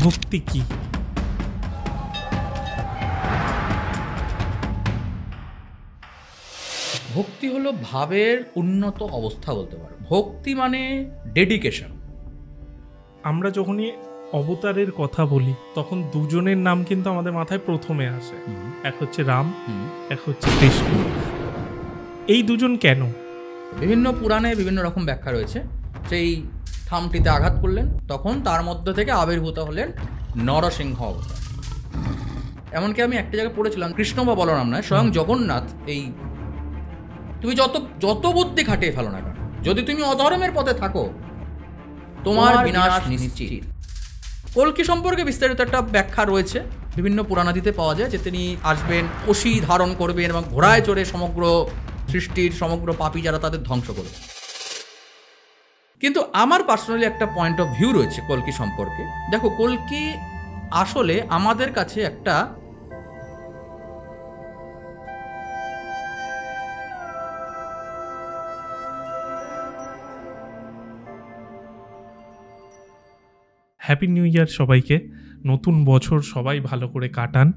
ভক্তি কি? ভক্তি হলো ভাবের উন্নত অবস্থা বলতে পারো। ভক্তি মানে ডেডিকেশন। আমরা যখনই অবতারের কথা বলি তখন দুজনের নাম কিন্তু আমাদের মাথায় প্রথমে আসে। এক হচ্ছে রাম, এক হচ্ছে কৃষ্ণ। এই দুজন কেন? বিভিন্ন পুরাণে বিভিন্ন রকম ব্যাখ্যা রয়েছে। সেই থামটিতে আঘাত করলেন, তখন তার মধ্য থেকে আবির্ভূত হলেন নরসিংহ অবতার। এমনকি আমি একটা জায়গায় পড়েছিলাম, কৃষ্ণ বা বলরাম নয়, স্বয়ং জগন্নাথ এই তুমি যত বুদ্ধি খাটিয়ে ফেলো না কেন, যদি তুমি অধর্মের পথে থাকো তোমার বিনাশ নিশ্চিত। কল্কি সম্পর্কে বিস্তারিত একটা ব্যাখ্যা রয়েছে, বিভিন্ন পুরাণাদিতে পাওয়া যায় যে তিনি আসবেন, অসি ধারণ করবেন এবং ঘোড়ায় চড়ে সমগ্র সৃষ্টির সমগ্র পাপী যারা তাদের ধ্বংস করবে। কিন্তু আমার পার্সোনালি একটা পয়েন্ট অফ ভিউ রয়েছে কল্কি সম্পর্কে। দেখো, কল্কি আসলে আমাদের কাছে একটা হ্যাপি নিউ ইয়ার সবাইকে। নতুন বছর সবাই ভালো করে কাটান।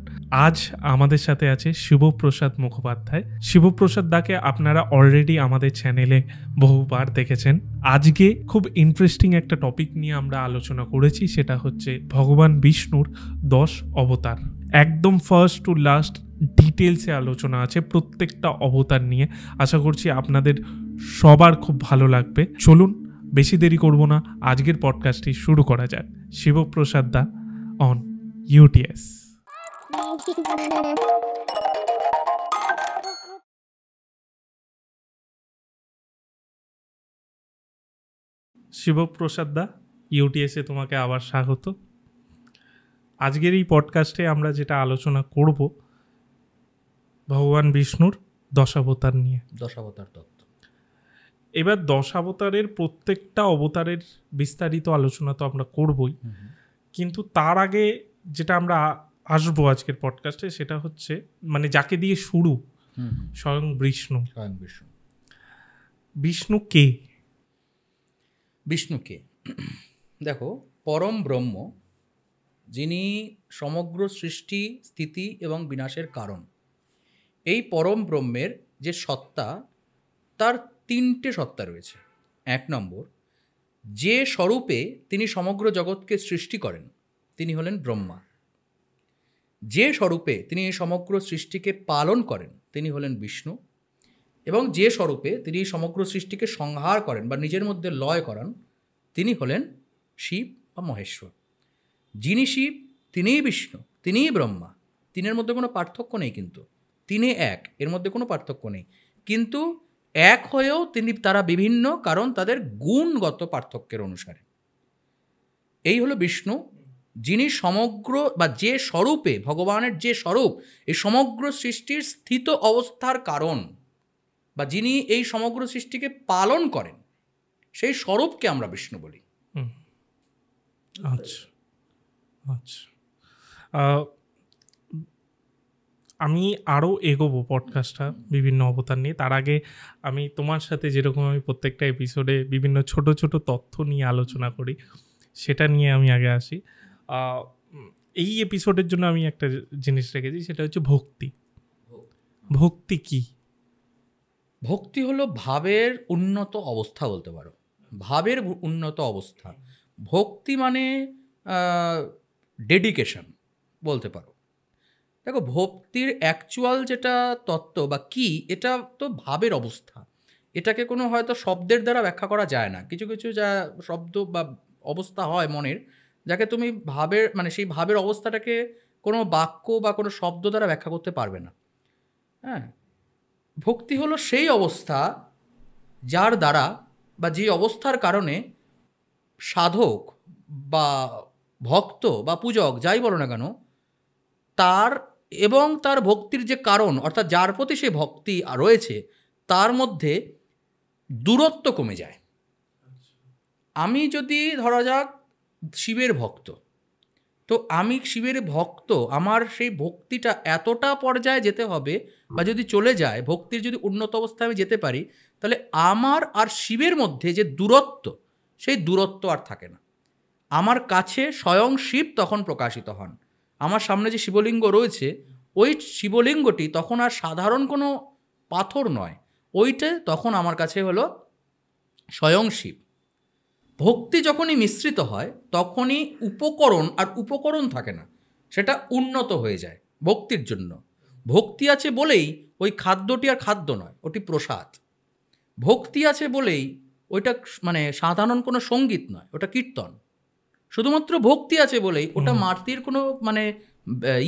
আজ আমাদের সাথে আছে শিবপ্রসাদ মুখোপাধ্যায়। শিবপ্রসাদ দাকে আপনারা অলরেডি আমাদের চ্যানেলে বহুবার দেখেছেন। আজকে খুব ইন্টারেস্টিং একটা টপিক নিয়ে আমরা আলোচনা করেছি, সেটা হচ্ছে ভগবান বিষ্ণুর 10 অবতার। একদম ফার্স্ট টু লাস্ট ডিটেলসে আলোচনা আছে প্রত্যেকটা অবতার নিয়ে। আশা করছি আপনাদের সবার খুব ভালো লাগবে। চলুন বেশি দেরি করব না, আজকের পডকাস্টটি শুরু করা যাক। শিবপ্রসাদ দা অন ইউটিএস। শিবপ্রসাদ দা, ইউটিএসে তোমাকে আবার স্বাগত। আজকের এই পডকাস্টে আমরা যেটা আলোচনা করব ভগবান বিষ্ণুর 10 অবতার নিয়ে। 10 অবতার তত্ত্ব। এবার 10 অবতারের প্রত্যেকটা অবতারের বিস্তারিত আলোচনা তো আমরা করবই, কিন্তু তার আগে যেটা আমরা আসবো আজকের পডকাস্টে সেটা হচ্ছে মানে যাকে দিয়ে শুরু, স্বয়ং বিষ্ণু। বিষ্ণু কে? বিষ্ণুকে দেখো, পরম ব্রহ্ম, যিনি সমগ্র সৃষ্টি, স্থিতি এবং বিনাশের কারণ। এই পরম ব্রহ্মের যে সত্তা, তার 3টে সত্তা রয়েছে। 1 নম্বর, যে স্বরূপে তিনি সমগ্র জগৎকে সৃষ্টি করেন তিনি হলেন ব্রহ্মা। যে স্বরূপে তিনি সমগ্র সৃষ্টিকে পালন করেন তিনি হলেন বিষ্ণু। এবং যে স্বরূপে তিনি সমগ্র সৃষ্টিকে সংহার করেন বা নিজের মধ্যে লয় করান তিনি হলেন শিব বা মহেশ্বর। যিনি শিব তিনিই বিষ্ণু, তিনিই ব্রহ্মা। তিনের মধ্যে কোনো পার্থক্য নেই, কিন্তু তিনি এক, এর মধ্যে কোনো পার্থক্য নেই। কিন্তু এক হয়েও তারা বিভিন্ন, কারণ তাদের গুণগত পার্থক্যের অনুসারে। এই হলো বিষ্ণু, যিনি সমগ্র বা যে স্বরূপে, ভগবানের যে স্বরূপ এই সমগ্র সৃষ্টির স্থিত অবস্থার কারণ, বা যিনি এই সমগ্র সৃষ্টিকে পালন করেন, সেই স্বরূপকে আমরা বিষ্ণু বলি। আচ্ছা আচ্ছা, আমি আরও এগোবো পডকাস্টটা বিভিন্ন অবতার নিয়ে। তার আগে আমি তোমার সাথে যেরকম আমি প্রত্যেকটা এপিসোডে বিভিন্ন ছোট ছোট তথ্য নিয়ে আলোচনা করি, সেটা নিয়ে আমি আগে আসি। এই এপিসোডের জন্য আমি একটা জিনিস রেখেছি, সেটা হচ্ছে ভক্তি। ভক্তি কি? ভক্তি হলো ভাবের উন্নত অবস্থা বলতে পারো। ভাবের উন্নত অবস্থা। ভক্তি মানে ডেডিকেশন বলতে পারো। দেখো, ভক্তির অ্যাকচুয়াল যেটা তত্ত্ব বা কি, এটা তো ভাবের অবস্থা। এটাকে কোনো হয়তো শব্দের দ্বারা ব্যাখ্যা করা যায় না। কিছু কিছু যা শব্দ বা অবস্থা হয় মনের, যাকে তুমি ভাবের মানে সেই ভাবের অবস্থাটাকে কোনো বাক্য বা কোনো শব্দ দ্বারা ব্যাখ্যা করতে পারবে না। হ্যাঁ, ভক্তি হলো সেই অবস্থা যার দ্বারা বা যে অবস্থার কারণে সাধক বা ভক্ত বা পূজক যাই বলো না কেন, তার এবং তার ভক্তির যে কারণ, অর্থাৎ যার প্রতি সে ভক্তি রয়েছে, তার মধ্যে দূরত্ব কমে যায়। আমি যদি ধরা যাক শিবের ভক্ত, তো আমি শিবের ভক্ত, আমার সেই ভক্তিটা এতটা পর্যায়ে যেতে হবে, বা যদি চলে যায়, ভক্তির যদি উন্নত অবস্থায় আমি যেতে পারি, তাহলে আমার আর শিবের মধ্যে যে দূরত্ব, সেই দূরত্ব আর থাকে না। আমার কাছে স্বয়ং শিব তখন প্রকাশিত হন। আমার সামনে যে শিবলিঙ্গ রয়েছে, ওই শিবলিঙ্গটি তখন আর সাধারণ কোনো পাথর নয়, ওইটা তখন আমার কাছে হলো স্বয়ং শিব। ভক্তি যখনই মিশ্রিত হয় তখনই উপকরণ আর উপকরণ থাকে না, সেটা উন্নত হয়ে যায় ভক্তির জন্য। ভক্তি আছে বলেই ওই খাদ্যটি আর খাদ্য নয়, ওটি প্রসাদ। ভক্তি আছে বলেই ওইটা মানে সাধারণ কোনো সঙ্গীত নয়, ওটা কীর্তন। শুধুমাত্র ভক্তি আছে বলেই ওটা মাটির কোনো মানে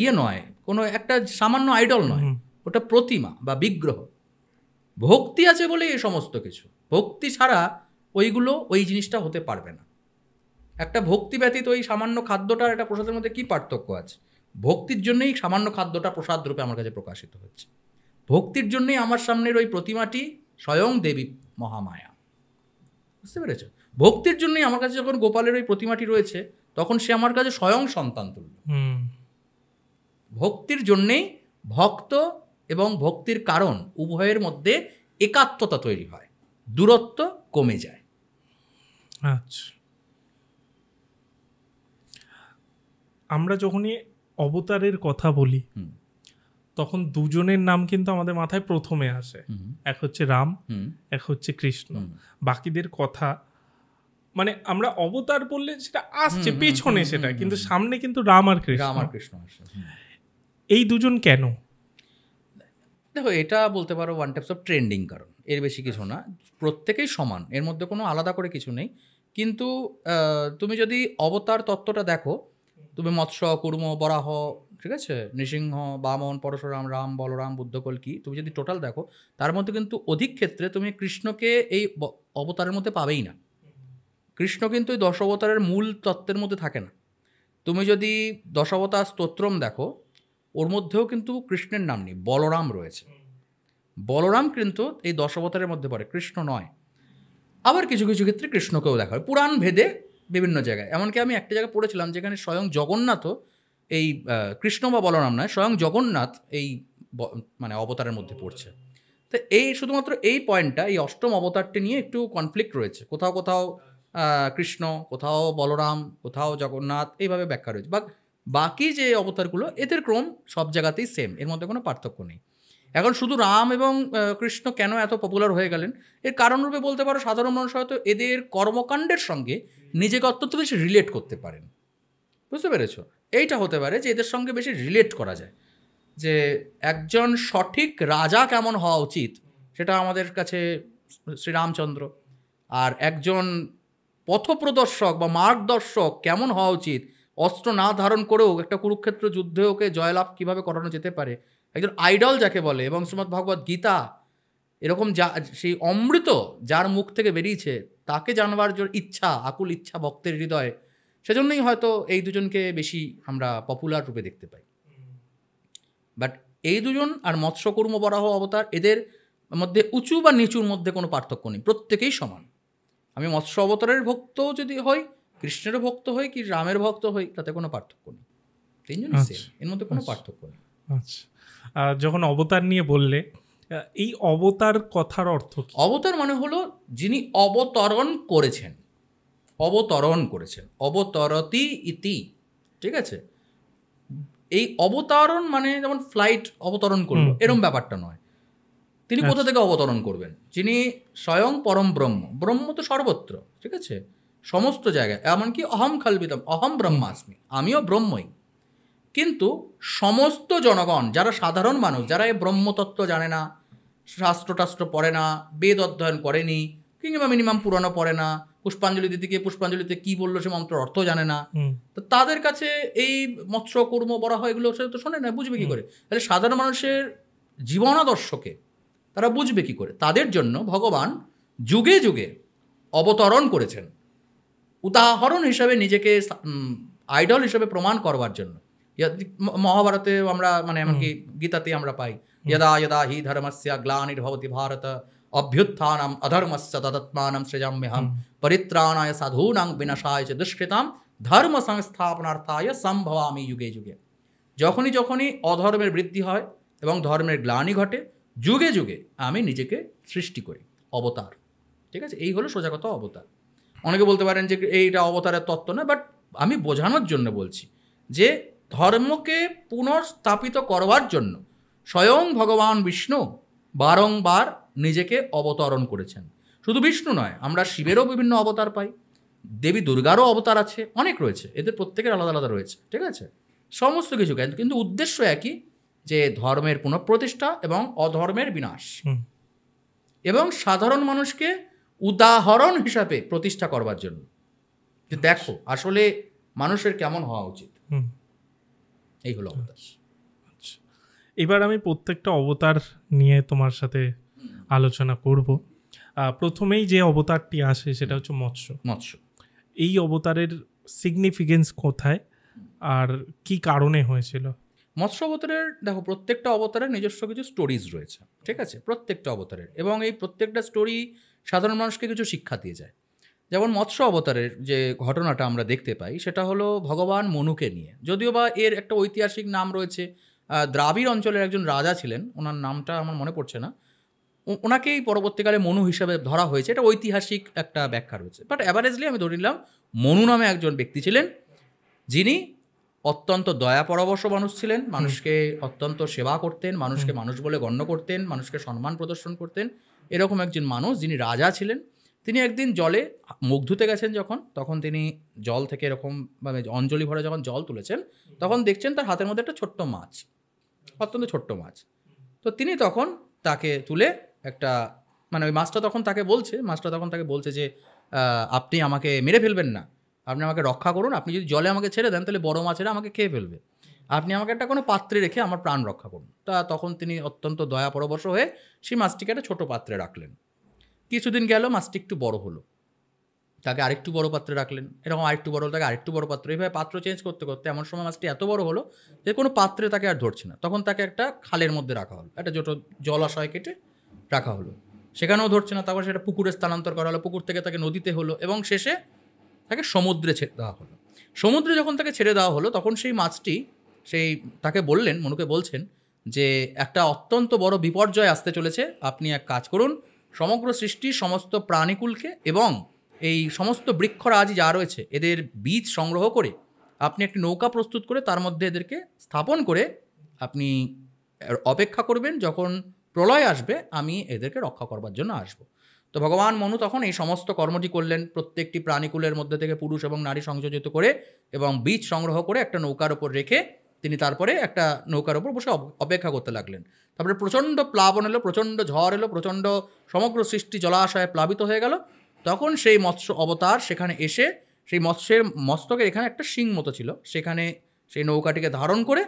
ইয়ে নয়, কোনো একটা সামান্য আইডল নয়, ওটা প্রতিমা বা বিগ্রহ। ভক্তি আছে বলেই এই সমস্ত কিছু। ভক্তি ছাড়া ওইগুলো ওই জিনিসটা হতে পারবে না। একটা ভক্তি ব্যতীত ওই সামান্য খাদ্যটার একটা প্রসাদের মধ্যে কী পার্থক্য আছে? ভক্তির জন্যই সামান্য খাদ্যটা প্রসাদ রূপে আমার কাছে প্রকাশিত হচ্ছে। ভক্তির জন্যই আমার সামনের ওই প্রতিমাটি স্বয়ং দেবী মহামায়া। বুঝতে পেরেছ? ভক্তির জন্যই আমার কাছে যখন গোপালের ওই প্রতিমাটি রয়েছে, তখন সে আমার কাছে স্বয়ং সন্তান তুল্য। ভক্তির জন্যেই ভক্ত এবং ভক্তির কারণ উভয়ের মধ্যে একাত্মতা তৈরি হয়, দূরত্ব কমে যায়। আচ্ছা, আমরা যখনই অবতারের কথা বলি তখন দুজনের নাম কিন্তু আমাদের মাথায় প্রথমে আসে। এক হচ্ছে রাম, এক হচ্ছে কৃষ্ণ। বাকিদের কথা মানে আমরা অবতার বললে সেটা আসছে পেছনে, সেটা কিন্তু সামনে কিন্তু রাম আর কৃষ্ণ আসে। এই দুজন কেন? দেখো, এটা বলতে পারো ওয়ান টাইপস অফ ট্রেন্ডিং কারণ, এর বেশি কিছু না। প্রত্যেকেই সমান, এর মধ্যে কোনো আলাদা করে কিছু নেই। কিন্তু তুমি যদি অবতার তত্ত্বটা দেখো, তুমি মৎস্য, কুর্ম, বরাহ, ঠিক আছে, নৃসিংহ, বামন, পরশুরাম, রাম, বলরাম, বুদ্ধ, কল্কি, তুমি যদি টোটাল দেখো, তার মধ্যে কিন্তু অধিক ক্ষেত্রে তুমি কৃষ্ণকে এই অবতারের মধ্যে পাবেই না। কৃষ্ণ কিন্তু এই 10 অবতারের মূল তত্ত্বের মধ্যে থাকে না। তুমি যদি 10 অবতার স্তোত্রম দেখো, ওর মধ্যেও কিন্তু কৃষ্ণের নাম নেই, বলরাম রয়েছে। বলরাম কিন্তু এই 10 অবতারের মধ্যে পড়ে, কৃষ্ণ নয়। আবার কিছু কিছু ক্ষেত্রে কৃষ্ণকেও দেখা হয় পুরাণ ভেদে বিভিন্ন জায়গায়। এমনকি আমি একটা জায়গায় পড়েছিলাম যেখানে স্বয়ং জগন্নাথও এই কৃষ্ণ বা বলরাম নয়, স্বয়ং জগন্নাথ এই মানে অবতারের মধ্যে পড়ছে। তো এই শুধুমাত্র এই পয়েন্টটা, এই অষ্টম অবতারটি নিয়ে একটু কনফ্লিক্ট রয়েছে। কোথাও কোথাও কৃষ্ণ, কোথাও বলরাম, কোথাও জগন্নাথ, এইভাবে ব্যাখ্যা রয়েছে। বা বাকি যে অবতারগুলো, এদের ক্রম সব জায়গাতেই সেম, এর মধ্যে কোনো পার্থক্য নেই। এখন শুধু রাম এবং কৃষ্ণ কেন এত পপুলার হয়ে গেলেন, এর কারণরূপে বলতে পারো সাধারণ মানুষ হয়তো এদের কর্মকাণ্ডের সঙ্গে নিজেকে অত্যন্ত বেশি রিলেট করতে পারেন। বুঝতে পেরেছ? এইটা হতে পারে যে এদের সঙ্গে বেশি রিলেট করা যায়, যে একজন সঠিক রাজা কেমন হওয়া উচিত সেটা আমাদের কাছে শ্রীরামচন্দ্র, আর একজন পথপ্রদর্শক বা মার্গদর্শক কেমন হওয়া উচিত, অস্ত্র না ধারণ করেও একটা কুরুক্ষেত্র যুদ্ধে ওকে জয়লাভ কীভাবে করানো যেতে পারে, একজন আইডল যাকে বলে, এবং শ্রীমদ্ ভগবদ্ গীতা এরকম যা সেই অমৃত যার মুখ থেকে বেরিয়েছে, তাকে জানবার জন্য ইচ্ছা, আকুল ইচ্ছা ভক্তের হৃদয়ে, সেজন্যই হয়তো এই দুজনকে বেশি আমরা পপুলার রূপে দেখতে পাই। বাট এই দুজন আর মৎস্য, কুর্ম, বরাহ অবতার, এদের মধ্যে উঁচু বা নিচুর মধ্যে কোনো পার্থক্য নেই, প্রত্যেকেই সমান। আমি মৎস্য অবতারের ভক্ত যদি হই, কৃষ্ণেরও ভক্ত হই, কি রামের ভক্ত হই, তাতে কোনো পার্থক্য নেই। তিনজনই সেম, এর মধ্যে কোনো পার্থক্য নেই। আচ্ছা, যখন অবতার নিয়ে বললে, এই অবতার কথার অর্থ কি? অবতার মানে হলো যিনি অবতরণ করেছেন, অবতরণ করেছেন, অবতরতি ইতি, ঠিক আছে? এই অবতারণ মানে যেমন ফ্লাইট অবতরণ করলো, এরম ব্যাপারটা নয়। তিনি কোথা থেকে অবতরণ করবেন? যিনি স্বয়ং পরম ব্রহ্ম। ব্রহ্ম তো সর্বত্র, ঠিক আছে, সমস্ত জায়গায়। এমনকি অহম খালবিদম, অহম ব্রহ্মাস্মি, আমিও ব্রহ্মই। কিন্তু সমস্ত জনগণ, যারা সাধারণ মানুষ, যারা এই ব্রহ্মতত্ত্ব জানে না, শাস্ত্র পড়ে না, বেদ অধ্যয়ন করেনি, কিংবা মিনিমাম পুরানো পড়ে না, পুষ্পাঞ্জলি দিতে গিয়ে পুষ্পাঞ্জলিতে কী বললো সে মন্ত্র অর্থ জানে না, তো তাদের কাছে এই মৎস্য, কুর্ম, বরাহ এগুলো সে তো শোনে না, বুঝবে কী করে? তাহলে সাধারণ মানুষের জীবনাদর্শকে তারা বুঝবে কী করে? তাদের জন্য ভগবান যুগে যুগে অবতরণ করেছেন, উদাহরণ হিসাবে নিজেকে আইডল হিসাবে প্রমাণ করবার জন্য। মহাভারতে আমরা মানে এমনকি গীতাতে আমরা পাই, যদা যদা হি ধর্মস্য গ্লানির্ভবতি ভারত অভ্যুত্থানম অধর্মস্য তদাত্মানম সৃজাম্যহম পরিত্রাণায় সাধূনাং বিনাশায় চ দুষ্কৃতাম ধর্ম সংস্থাপনার্থায় সম্ভবামি যুগে যুগে। যখনই যখনই অধর্মের বৃদ্ধি হয় এবং ধর্মের গ্লানি ঘটে, যুগে যুগে আমি নিজেকে সৃষ্টি করি, অবতার। ঠিক আছে, এই হলো সোজা কথা অবতার। অনেকে বলতে পারেন যে এইটা অবতারের তত্ত্ব না, বাট আমি বোঝানোর জন্য বলছি যে ধর্মকে পুনর্স্থাপিত করবার জন্য স্বয়ং ভগবান বিষ্ণু বারংবার নিজেকে অবতরণ করেছেন। শুধু বিষ্ণু নয়, আমরা শিবেরও বিভিন্ন অবতার পাই, দেবী দুর্গারও অবতার আছে, অনেক রয়েছে, এদের প্রত্যেকের আলাদা আলাদা রয়েছে, ঠিক আছে? সমস্ত কিছু কিন্তু উদ্দেশ্য একই, যে ধর্মের পুনঃপ্রতিষ্ঠা এবং অধর্মের বিনাশ, এবং সাধারণ মানুষকে উদাহরণ হিসাবে প্রতিষ্ঠা করবার জন্য, যে দেখো আসলে মানুষের কেমন হওয়া উচিত। এই হলো অবতার। আচ্ছা, এবার আমি প্রত্যেকটা অবতার নিয়ে তোমার সাথে আলোচনা করব। প্রথমেই যে অবতারটি আসে সেটা হচ্ছে মৎস্য। এই অবতারের সিগনিফিকেন্স কোথায় আর কি কারণে হয়েছিল? মৎস্য অবতারের দেখো, প্রত্যেকটা অবতারের নিজস্ব কিছু স্টোরিজ রয়েছে, ঠিক আছে, প্রত্যেকটা অবতারের, এবং এই প্রত্যেকটা স্টোরি সাধারণ মানুষকে কিছু শিক্ষা দিয়ে যায়। যেমন মৎস্য অবতারের যে ঘটনাটা আমরা দেখতে পাই সেটা হলো ভগবান মনুকে নিয়ে, যদিও বা এর একটা ঐতিহাসিক নাম রয়েছে। দ্রাবিড় অঞ্চলের একজন রাজা ছিলেন, ওনার নামটা আমার মনে পড়ছে না, ওনাকেই পরবর্তীকালে মনু হিসাবে ধরা হয়েছে, এটা ঐতিহাসিক একটা ব্যাখ্যা রয়েছে। বাট অ্যাভারেজলি আমি ধরে নিলাম মনু নামে একজন ব্যক্তি ছিলেন, যিনি অত্যন্ত দয়াপরবশ মানুষ ছিলেন, মানুষকে অত্যন্ত সেবা করতেন, মানুষকে মানুষ বলে গণ্য করতেন, মানুষকে সম্মান প্রদর্শন করতেন, এরকম একজন মানুষ যিনি রাজা ছিলেন। তিনি একদিন জলে মুখ ধুতে গেছেন যখন, তখন তিনি জল থেকে এরকম মানে অঞ্জলি ভরে যখন জল তুলেছেন, তখন দেখছেন তার হাতের মধ্যে একটা ছোট্ট মাছ, অত্যন্ত ছোট্ট মাছ। তো তিনি তখন তাকে তুলে একটা মানে ওই মাছটা তখন তাকে বলছে যে আপনি আমাকে মেরে ফেলবেন না, আপনি আমাকে রক্ষা করুন, আপনি যদি জলে আমাকে ছেড়ে দেন তাহলে বড় মাছেরা আমাকে খেয়ে ফেলবে, আপনি আমাকে একটা কোনো পাত্রে রেখে আমার প্রাণ রক্ষা করুন। তখন তিনি অত্যন্ত দয়াপরবশ হয়ে সেই মাছটিকে একটা ছোটো পাত্রে রাখলেন। কিছুদিন গেল, মাছটি একটু বড় হলো, তাকে আরেকটু বড় পাত্রে রাখলেন, এরকম আরেকটু বড় হলো, তাকে আরেকটু বড় পাত্র, এইভাবে পাত্র চেঞ্জ করতে করতে এমন সময় মাছটি এত বড় হলো যে কোনো পাত্রে তাকে আর ধরছে না। তখন তাকে একটা খালের মধ্যে রাখা হলো, একটা ছোটো জলাশয় কেটে রাখা হলো, সেখানেও ধরছে না। তারপর সেটা পুকুরে স্থানান্তর করা হলো, পুকুর থেকে তাকে নদীতে হলো, এবং শেষে তাকে সমুদ্রে ছেড়ে দেওয়া হলো। সমুদ্রে যখন তাকে ছেড়ে দেওয়া হলো, তখন সেই মাছটি তাকে বললেন, মনুকে বলছেন যে একটা অত্যন্ত বড় বিপর্যয় আসতে চলেছে, আপনি এক কাজ করুন, সমগ্র সৃষ্টির সমস্ত প্রাণীকুলকে এবং এই সমস্ত বৃক্ষরাজি যা রয়েছে এদের বীজ সংগ্রহ করে আপনি একটি নৌকা প্রস্তুত করে তার মধ্যে এদেরকে স্থাপন করে আপনি অপেক্ষা করবেন, যখন প্রলয় আসবে আমি এদেরকে রক্ষা করবার জন্য আসব। তো ভগবান মনু তখন এই সমস্ত কর্মটি করলেন, প্রত্যেকটি প্রাণীকুলের মধ্যে থেকে পুরুষ এবং নারী সংযোজিত করে এবং বীজ সংগ্রহ করে একটা নৌকার ওপর রেখে তিনি তারপরে একটা নৌকার ওপর বসে অপেক্ষা করতে লাগলেন। তারপরে প্রচণ্ড প্লাবন এলো, প্রচণ্ড ঝড় এলো, প্রচণ্ড সমগ্র সৃষ্টি জলাশয়ে প্লাবিত হয়ে গেল। তখন সেই মৎস্য অবতার সেখানে এসে সেই মৎস্যের মস্তকের এখানে একটা শিং মতো ছিল, সেখানে সেই নৌকাটিকে ধারণ করে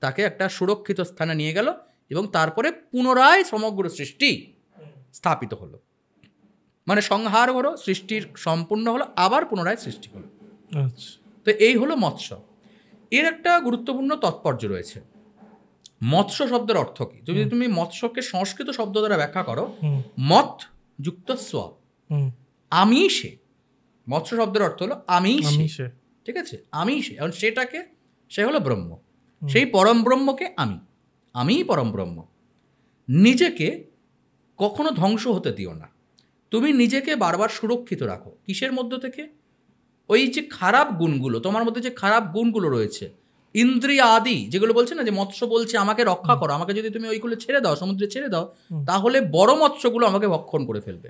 তাকে একটা সুরক্ষিত স্থানে নিয়ে গেল, এবং তারপরে পুনরায় সমগ্র সৃষ্টি স্থাপিত হলো, মানে সংহার হলো, সৃষ্টির সম্পূর্ণ হলো, আবার পুনরায় সৃষ্টি হলো। আচ্ছা, তো এই হলো মৎস্য। এর একটা গুরুত্বপূর্ণ তাৎপর্য রয়েছে। মৎস্য শব্দের অর্থ কি? যদি তুমি মৎস্যকে সংস্কৃত শব্দ দ্বারা ব্যাখ্যা করো, মৎ যুক্ত স্ব, আমি সে, মৎস্য শব্দের অর্থ হলো আমি সে, ঠিক আছে, আমি সে, এবং সেটাকে সে হলো ব্রহ্ম, সেই পরম ব্রহ্মকে আমিই পরম ব্রহ্ম। নিজেকে কখনো ধ্বংস হতে দিও না, তুমি নিজেকে বারবার সুরক্ষিত রাখো। কিসের মধ্য থেকে? ওই যে খারাপ গুণগুলো, তোমার মধ্যে যে খারাপ গুণগুলো রয়েছে, ইন্দ্রিয় আদি যেগুলো বলছে না, যে মৎস্য বলছে আমাকে রক্ষা করো, আমাকে যদি তুমি ওইগুলো ছেড়ে দাও, সমুদ্রে ছেড়ে দাও, তাহলে বড় মৎস্যগুলো আমাকে ভক্ষণ করে ফেলবে।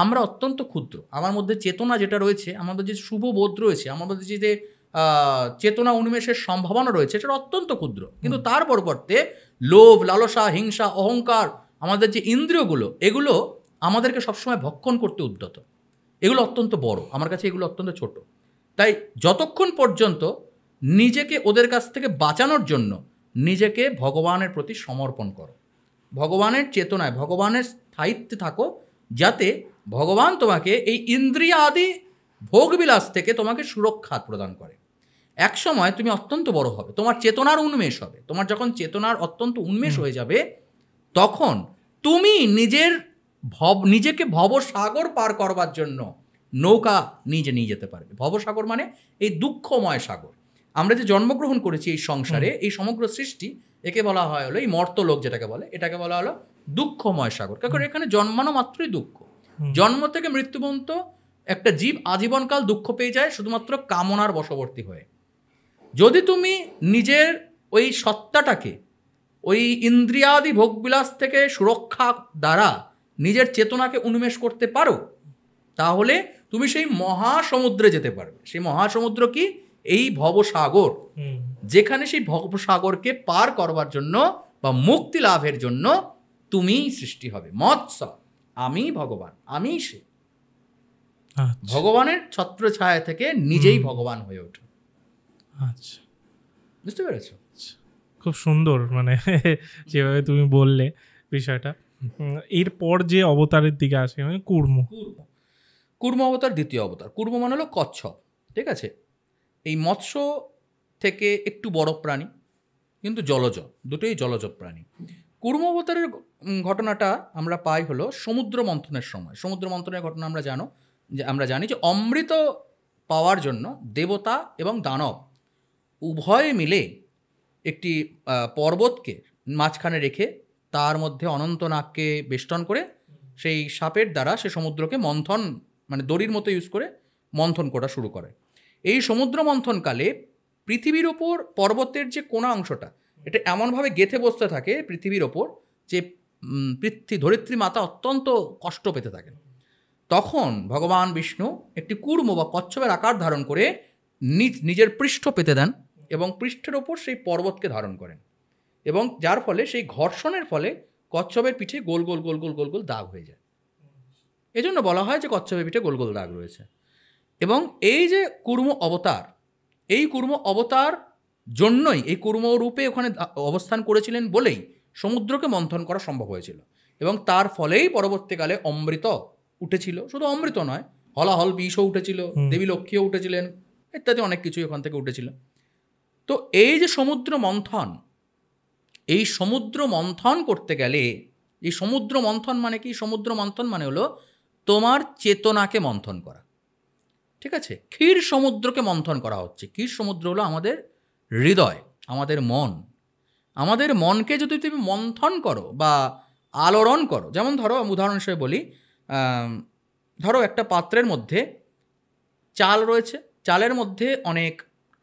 আমরা অত্যন্ত ক্ষুদ্র, আমার মধ্যে চেতনা যেটা রয়েছে, আমাদের যে শুভ বোধ রয়েছে, আমার মধ্যে যে চেতনা উন্মেষের সম্ভাবনা রয়েছে, সেটা অত্যন্ত ক্ষুদ্র, কিন্তু তার পরিবর্তে লোভ, লালসা, হিংসা, অহংকার, আমাদের যে ইন্দ্রিয়গুলো, এগুলো আমাদেরকে সবসময় ভক্ষণ করতে উদ্যত। এগুলো অত্যন্ত বড়, আমার কাছে এগুলো অত্যন্ত ছোট। তাই যতক্ষণ পর্যন্ত নিজেকে ওদের কাছ থেকে বাঁচানোর জন্য নিজেকে ভগবানের প্রতি সমর্পণ করো, ভগবানের চেতনায়, ভগবানের স্থায়িত্বে থাকো, যাতে ভগবান তোমাকে এই ইন্দ্রিয় আদি ভোগবিলাস থেকে তোমাকে সুরক্ষা প্রদান করে। এক সময় তুমি অত্যন্ত বড় হবে, তোমার চেতনার উন্মেষ হবে, তোমার যখন চেতনার অত্যন্ত উন্মেষ হয়ে যাবে, তখন তুমি নিজেকে ভবসাগর পার করবার জন্য নৌকা নিয়ে যেতে পারবে। ভবসাগর মানে এই দুঃখময় সাগর। আমরা যে জন্মগ্রহণ করেছি এই সংসারে, এই সমগ্র সৃষ্টি, একে বলা হয় হলো, এই মর্তলোক যেটাকে বলে, এটাকে বলা হলো দুঃখময় সাগর। কারণ এখানে জন্মানো মাত্রই দুঃখ, জন্ম থেকে মৃত্যু পর্যন্ত একটা জীব আজীবনকাল দুঃখ পেয়ে যায় শুধুমাত্র কামনার বশবর্তী হয়ে। যদি তুমি নিজের ওই সত্তাটাকে ওই ইন্দ্রিয়াদি ভোগবিলাস থেকে সুরক্ষা দ্বারা নিজের চেতনাকে উন্মেষ করতে পারো, তাহলে তুমি সেই মহাসমুদ্রে যেতে পারবে। সেই মহাসমুদ্র কি? এই ভবসাগর, যেখানে সেই ভবসাগরকে পার করবার জন্য বা মুক্তি লাভের জন্য তুমিই সৃষ্টি হবে। মৎস্য, আমি ভগবান, আমি সে। ভগবানের ছত্র ছায়া থেকে নিজেই ভগবান হয়ে ওঠে। আচ্ছা, বুঝতে পেরেছো? খুব সুন্দর, মানে যেভাবে তুমি বললে বিষয়টা। এরপর যে অবতারের দিকে আসে মানে কুর্ম। কুর্ম অবতার দ্বিতীয় অবতার। কুর্ম মানে হলো কচ্ছপ, ঠিক আছে? এই মৎস্য থেকে একটু বড় প্রাণী, কিন্তু জলজ, দুটোই জলজ প্রাণী। কুর্ম অবতারের ঘটনাটা আমরা পাই হলো সমুদ্র মন্থনের সময়। সমুদ্র মন্থনের ঘটনা আমরা জানি যে অমৃত পাওয়ার জন্য দেবতা এবং দানব উভয়ে মিলে একটি পর্বতকে মাঝখানে রেখে তার মধ্যে অনন্তনাগকে বেষ্টন করে সেই সাপের দ্বারা সে সমুদ্রকে মন্থন, মানে দড়ির মতো ইউজ করে মন্থন করা শুরু করে। এই সমুদ্র মন্থনকালে পৃথিবীর ওপর পর্বতের যে কোনা অংশটা, এটা এমনভাবে গেঁথে বসতে থাকে পৃথিবীর ওপর যে ধরিত্রী মাতা অত্যন্ত কষ্ট পেতে থাকেন। তখন ভগবান বিষ্ণু একটি কুর্ম বা কচ্ছপের আকার ধারণ করে নিজের পৃষ্ঠ পেতে দেন এবং পৃষ্ঠের ওপর সেই পর্বতকে ধারণ করেন, এবং যার ফলে সেই ঘর্ষণের ফলে কচ্ছপের পিঠে গোল গোল গোল গোল গোল গোল দাগ হয়ে যায়। এজন্য বলা হয় যে কচ্ছপের পিঠে গোল গোল দাগ রয়েছে। এবং এই যে কুর্ম অবতার, এই কুর্ম অবতার জন্যই, এই কুর্ম রূপে ওখানে অবস্থান করেছিলেন বলেই সমুদ্রকে মন্থন করা সম্ভব হয়েছিল, এবং তার ফলেই পরবর্তীকালে অমৃত উঠেছিল। শুধু অমৃত নয়, হলাহল বিষও উঠেছিল, দেবী লক্ষ্মীও উঠেছিলেন, ইত্যাদি অনেক কিছুই ওখান থেকে উঠেছিল। তো এই যে সমুদ্র মন্থন, এই সমুদ্র মন্থন করতে গেলে, এই সমুদ্র মন্থন মানে কি? সমুদ্র মন্থন মানে হলো তোমার চেতনাকে মন্থন করা, ঠিক আছে? ক্ষীর সমুদ্রকে মন্থন করা হচ্ছে। ক্ষীর সমুদ্র হলো আমাদের হৃদয়, আমাদের মন। আমাদের মনকে যদি তুমি মন্থন করো বা আলোড়ন করো, যেমন ধরো, উদাহরণ হিসেবে বলি, ধরো একটা পাত্রের মধ্যে চাল রয়েছে, চালের মধ্যে অনেক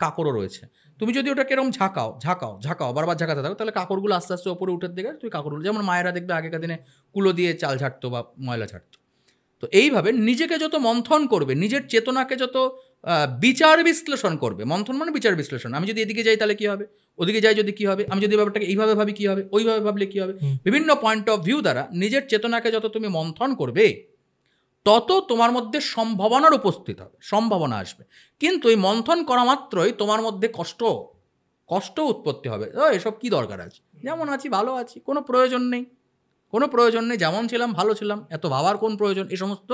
কাঁকড়ও রয়েছে। তুমি যদি ওটাকে এরকম ঝাঁকাও ঝাঁকাও ঝাঁকাও বারবার ঝাঁকাতে থাকো, তাহলে কাঁকড়গুলো আস্তে আস্তে ওপরে উঠে দিকে তুই কাঁকড়গুলো, যেমন মায়েরা দেখবে আগেকার দিনে কুলো দিয়ে চাল ঝাড়তো বা ময়লা ঝাড়তো। তো এইভাবে নিজেকে যত মন্থন করবে, নিজের চেতনাকে যত বিচার বিশ্লেষণ করবে, মন্থন মানে বিচার বিশ্লেষণ, আমি যদি এদিকে যাই তাহলে কী হবে, ওদিকে যাই যদি কী হবে, আমি যদি ব্যাপারটাকে এইভাবে ভাবি কী হবে, ওইভাবে ভাবলে কী হবে, বিভিন্ন পয়েন্ট অফ ভিউ দ্বারা নিজের চেতনাকে যত তুমি মন্থন করবে, তত তোমার মধ্যে সম্ভাবনার উপস্থিত হবে, সম্ভাবনা আসবে। কিন্তু এই মন্থন করা মাত্রই তোমার মধ্যে কষ্ট উৎপত্তি হবে। এসব কি দরকার আছে, যেমন আছি ভালো আছি, কোনো প্রয়োজন নেই, কোনো প্রয়োজন নেই, যেমন ছিলাম ভালো ছিলাম, এত ভাবার কোন প্রয়োজন, এই সমস্ত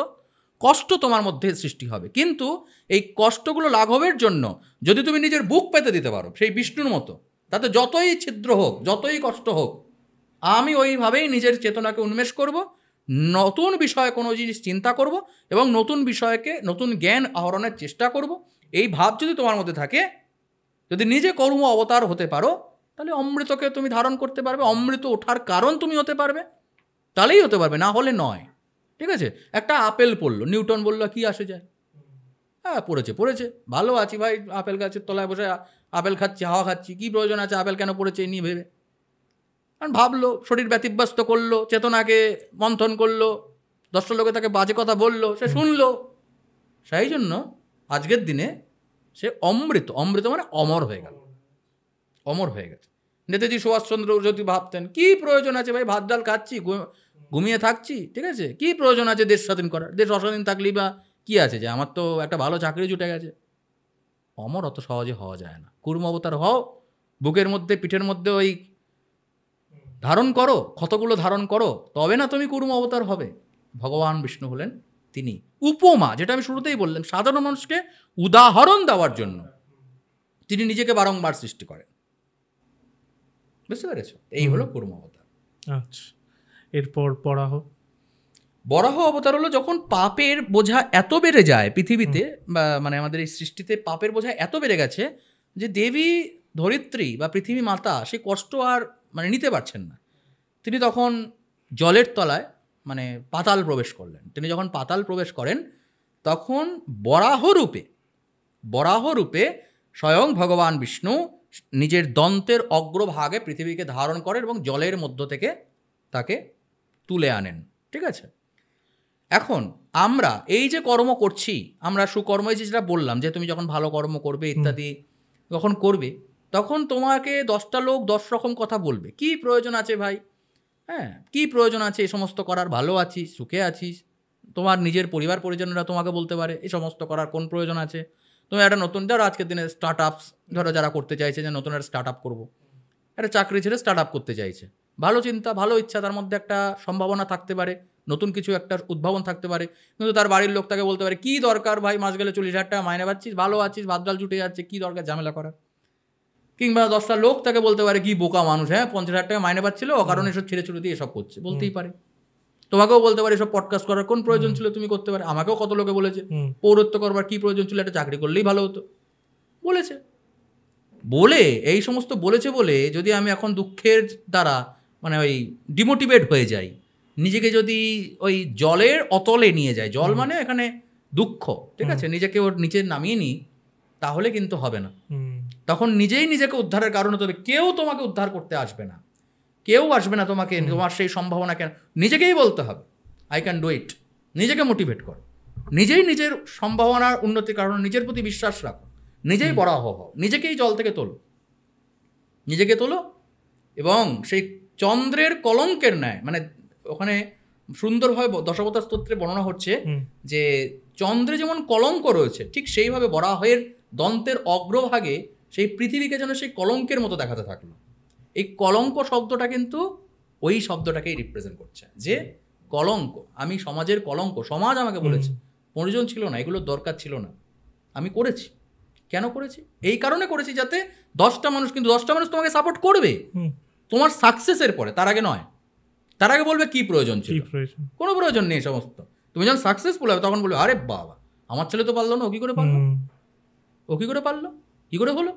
কষ্ট তোমার মধ্যে সৃষ্টি হবে। কিন্তু এই কষ্টগুলো লাঘবের জন্য যদি তুমি নিজের বুক পেতে দিতে পারো সেই বিষ্ণুর মতো, তাতে যতই ছিদ্র হোক, যতই কষ্ট হোক, আমি ওইভাবেই নিজের চেতনাকে উন্মেষ করব, নতুন বিষয়ে কোনো জিনিস চিন্তা করব এবং নতুন বিষয়কে, নতুন জ্ঞান আহরণের চেষ্টা করব। এই ভাব যদি তোমার মধ্যে থাকে, যদি নিজে কর্ম অবতার হতে পারো, তাহলে অমৃতকে তুমি ধারণ করতে পারবে, অমৃত ওঠার কারণ তুমি হতে পারবে, তাহলেই হতে পারবে, না হলে নয়। ঠিক আছে? একটা আপেল পড়লো, নিউটন বললো কি আসে যায়, হ্যাঁ পড়েছে, ভালো আছি ভাই, আপেল গাছের তলায় বসে আপেল খাচ্ছি, হাওয়া খাচ্ছি, কী প্রয়োজন আছে আপেল কেন পড়েছে এই নিয়ে ভেবে। কারণ ভাবলো, শরীর ব্যতিব্যস্ত করলো, চেতনাকে মন্থন করলো, 10টা লোকে তাকে বাজে কথা বললো, সে শুনলো, সেই জন্য আজকের দিনে সে অমৃত মানে অমর হয়ে গেল, অমর হয়ে গেছে। নেতাজি সুভাষচন্দ্র যদি ভাবতেন কী প্রয়োজন আছে ভাই, ভাত ডাল খাচ্ছি, ঘুমিয়ে থাকছি, ঠিক আছে, কী প্রয়োজন আছে দেশ স্বাধীন করার, দেশ অস্বাধীন থাকলেই বা কী আছে, যে আমার তো একটা ভালো চাকরি জুটে গেছে। অমর অত সহজে হওয়া যায় না। কুর্ম অবতার হও, বুকের মধ্যে পিঠের মধ্যে ওই ধারণ করো, ক্ষতগুলো ধারণ করো, তবে না তুমি কুর্ম অবতার হবে। ভগবান বিষ্ণু হলেন তিনি উপমা, যেটা আমি শুরুতেই বললাম, সাধারণ মানুষকে উদাহরণ দেওয়ার জন্য তিনি নিজেকে বারংবার সৃষ্টি করেন। বুঝতে পেরেছো? এই হলো কুর্ম অবতার। আচ্ছা, এরপর বরাহ অবতার হলো যখন পাপের বোঝা এত বেড়ে যায় পৃথিবীতে, বা মানে আমাদের এই সৃষ্টিতে পাপের বোঝা এত বেড়ে গেছে যে দেবী ধরিত্রী বা পৃথিবী মাতা সে কষ্ট আর মানে নিতে পারছেন না। তিনি তখন জলের তলায় মানে পাতাল প্রবেশ করলেন। তিনি যখন পাতাল প্রবেশ করেন, তখন বরাহ রূপে স্বয়ং ভগবান বিষ্ণু নিজের দন্তের অগ্রভাগে পৃথিবীকে ধারণ করেন এবং জলের মধ্য থেকে তাকে তুলে আনেন। ঠিক আছে, এখন আমরা এই যে কর্ম করছি, আমরা সুকর্ম, এই যেটা বললাম যে তুমি যখন ভালো কর্ম করবে ইত্যাদি যখন করবে, তখন তোমাকে 10টা লোক 10 রকম কথা বলবে। কি প্রয়োজন আছে ভাই? হ্যাঁ, কি প্রয়োজন আছে এই সমস্ত করার? ভালো আছিস, সুখে আছিস, তোমার নিজের পরিবার পরিজনেরা তোমাকে বলতে পারে এই সমস্ত করার কোন প্রয়োজন আছে। তুমি একটা নতুন, ধরো আজকের দিনে স্টার্ট আপস, ধরো যারা করতে চাইছে যে নতুন একটা স্টার্ট আপ করবো, একটা চাকরি ছেড়ে স্টার্ট আপ করতে চাইছে, ভালো চিন্তা, ভালো ইচ্ছা, তার মধ্যে একটা সম্ভাবনা থাকতে পারে, নতুন কিছু একটা উদ্ভাবন থাকতে পারে, কিন্তু তার বাড়ির লোক তাকে বলতে পারে কি দরকার ভাই, মাস গেলে 40,000 টাকা মাইনে পাচ্ছিস, ভালো আছিস, ভাত ডাল জুটে যাচ্ছে, কি দরকার ঝামেলা করার। কিংবা 10টা লোক তাকে বলতে পারে কি বোকা মানুষ, হ্যাঁ 50,000 টাকা মাইনে পাচ্ছিল ও কারণে এসব ছেড়ে ছুড়ে দিয়ে এসব করছে, বলতেই পারে। তোমাকেও বলতে পারে এসব পডকাস্ট করার কোন প্রয়োজন ছিল, তুমি করতে পারে। আমাকেও কত লোকে বলেছে পৌরত্ব করবার কি প্রয়োজন ছিল, একটা চাকরি করলেই ভালো হতো, বলেছে। বলে এই সমস্ত বলেছে বলে যদি আমি এখন দুঃখের দ্বারা মানে ওই ডিমোটিভেট হয়ে যাই, নিজেকে যদি ওই জলের অতলে নিয়ে যায়, জল মানে এখানে দুঃখ, ঠিক আছে, নিজেকে ওর নিচে নামিয়ে নিই, তাহলে কিন্তু হবে না। তখন নিজেই নিজেকে উদ্ধারের কারণে তবে কেউ তোমাকে উদ্ধার করতে আসবে না, কেউ আসবে না তোমাকে, তোমার সেই সম্ভাবনা কেন, নিজেকেই বলতে হবে আই ক্যান ডু ইট। নিজেকে মোটিভেট করো, নিজেই নিজের সম্ভাবনার উন্নতির কারণে নিজের প্রতি বিশ্বাস রাখো, নিজেই বরাহ হও, নিজেকেই জল থেকে তোলো, নিজেকে তোলো। এবং সেই চন্দ্রের কলঙ্কের ন্যায়, মানে ওখানে সুন্দরভাবে দশাবতার স্তোত্রে বর্ণনা হচ্ছে যে চন্দ্রে যেমন কলঙ্ক রয়েছে, ঠিক সেইভাবে বরাহের দন্তের অগ্রভাগে সেই পৃথিবীকে যেন সেই কলঙ্কের মতো দেখাতে থাকলো। এই কলঙ্ক শব্দটা কিন্তু ওই শব্দটাকেই রিপ্রেজেন্ট করছে, যে কলঙ্ক, আমি সমাজের কলঙ্ক, সমাজ আমাকে বলেছে, প্রয়োজন ছিল না, এগুলোর দরকার ছিল না, আমি করেছি। কেন করেছি? এই কারণে করেছি যাতে 10টা মানুষ, কিন্তু 10টা মানুষ তোমাকে সাপোর্ট করবে তোমার সাকসেসের পরে, তার আগে নয়। তার আগে বলবে কি প্রয়োজন ছিল, কোনো প্রয়োজন নেই সমস্ত। তুমি যখন সাকসেসফুল হবে তখন বলবে আরে বাবা আমার ছেলে তো পারলো না, ও কি করে পারলো, ও কি করে পারলো, কি করে হলো,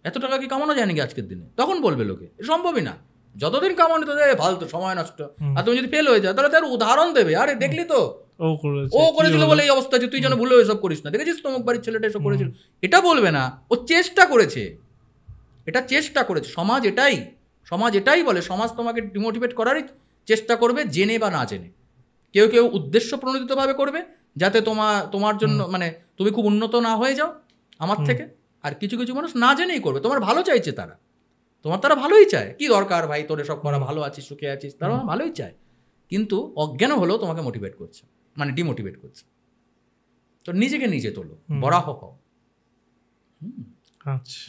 এত টাকা কি কামানো যায় নাকি আজকের দিনে? তখন বলবে লোকে সম্ভবই না, যতদিন কামানো তো ফালতু সময় নষ্ট। আর তুমি যদি ফেল হয়ে যায় তাহলে তার উদাহরণ দেবে, আরে দেখলি তো ও করেছিল বলে এই অবস্থা, তুই যেন ভুলে এসব করিস না, দেখেছিস তমুক বাড়ির ছেলেটা এসব করেছিল। এটা বলবে না, ও চেষ্টা করেছে, এটা চেষ্টা করেছে। সমাজ এটাই বলে, সমাজ তোমাকে ডিমোটিভেট করারই চেষ্টা করবে, জেনে বা না জেনে। কেউ কেউ উদ্দেশ্য প্রণোদিতভাবে করবে যাতে তোমার জন্য মানে তুমি খুব উন্নত না হয়ে যাও আমার থেকে। আর কিছু কিছু মানুষ না জেনেই করবে, তোমার ভালো চাইছে, তারা ভালোই চায়, কি দরকার ভাই তোর এসব করা, ভালো আছিস, সুখে আছিস, তারা ভালোই চায়, কিন্তু অজ্ঞান হলেও তোমাকে মোটিভেট করছে, মানে ডিমোটিভেট করছে। তো নিজেকে নিজে তোলো, বরাহ হও। আচ্ছা,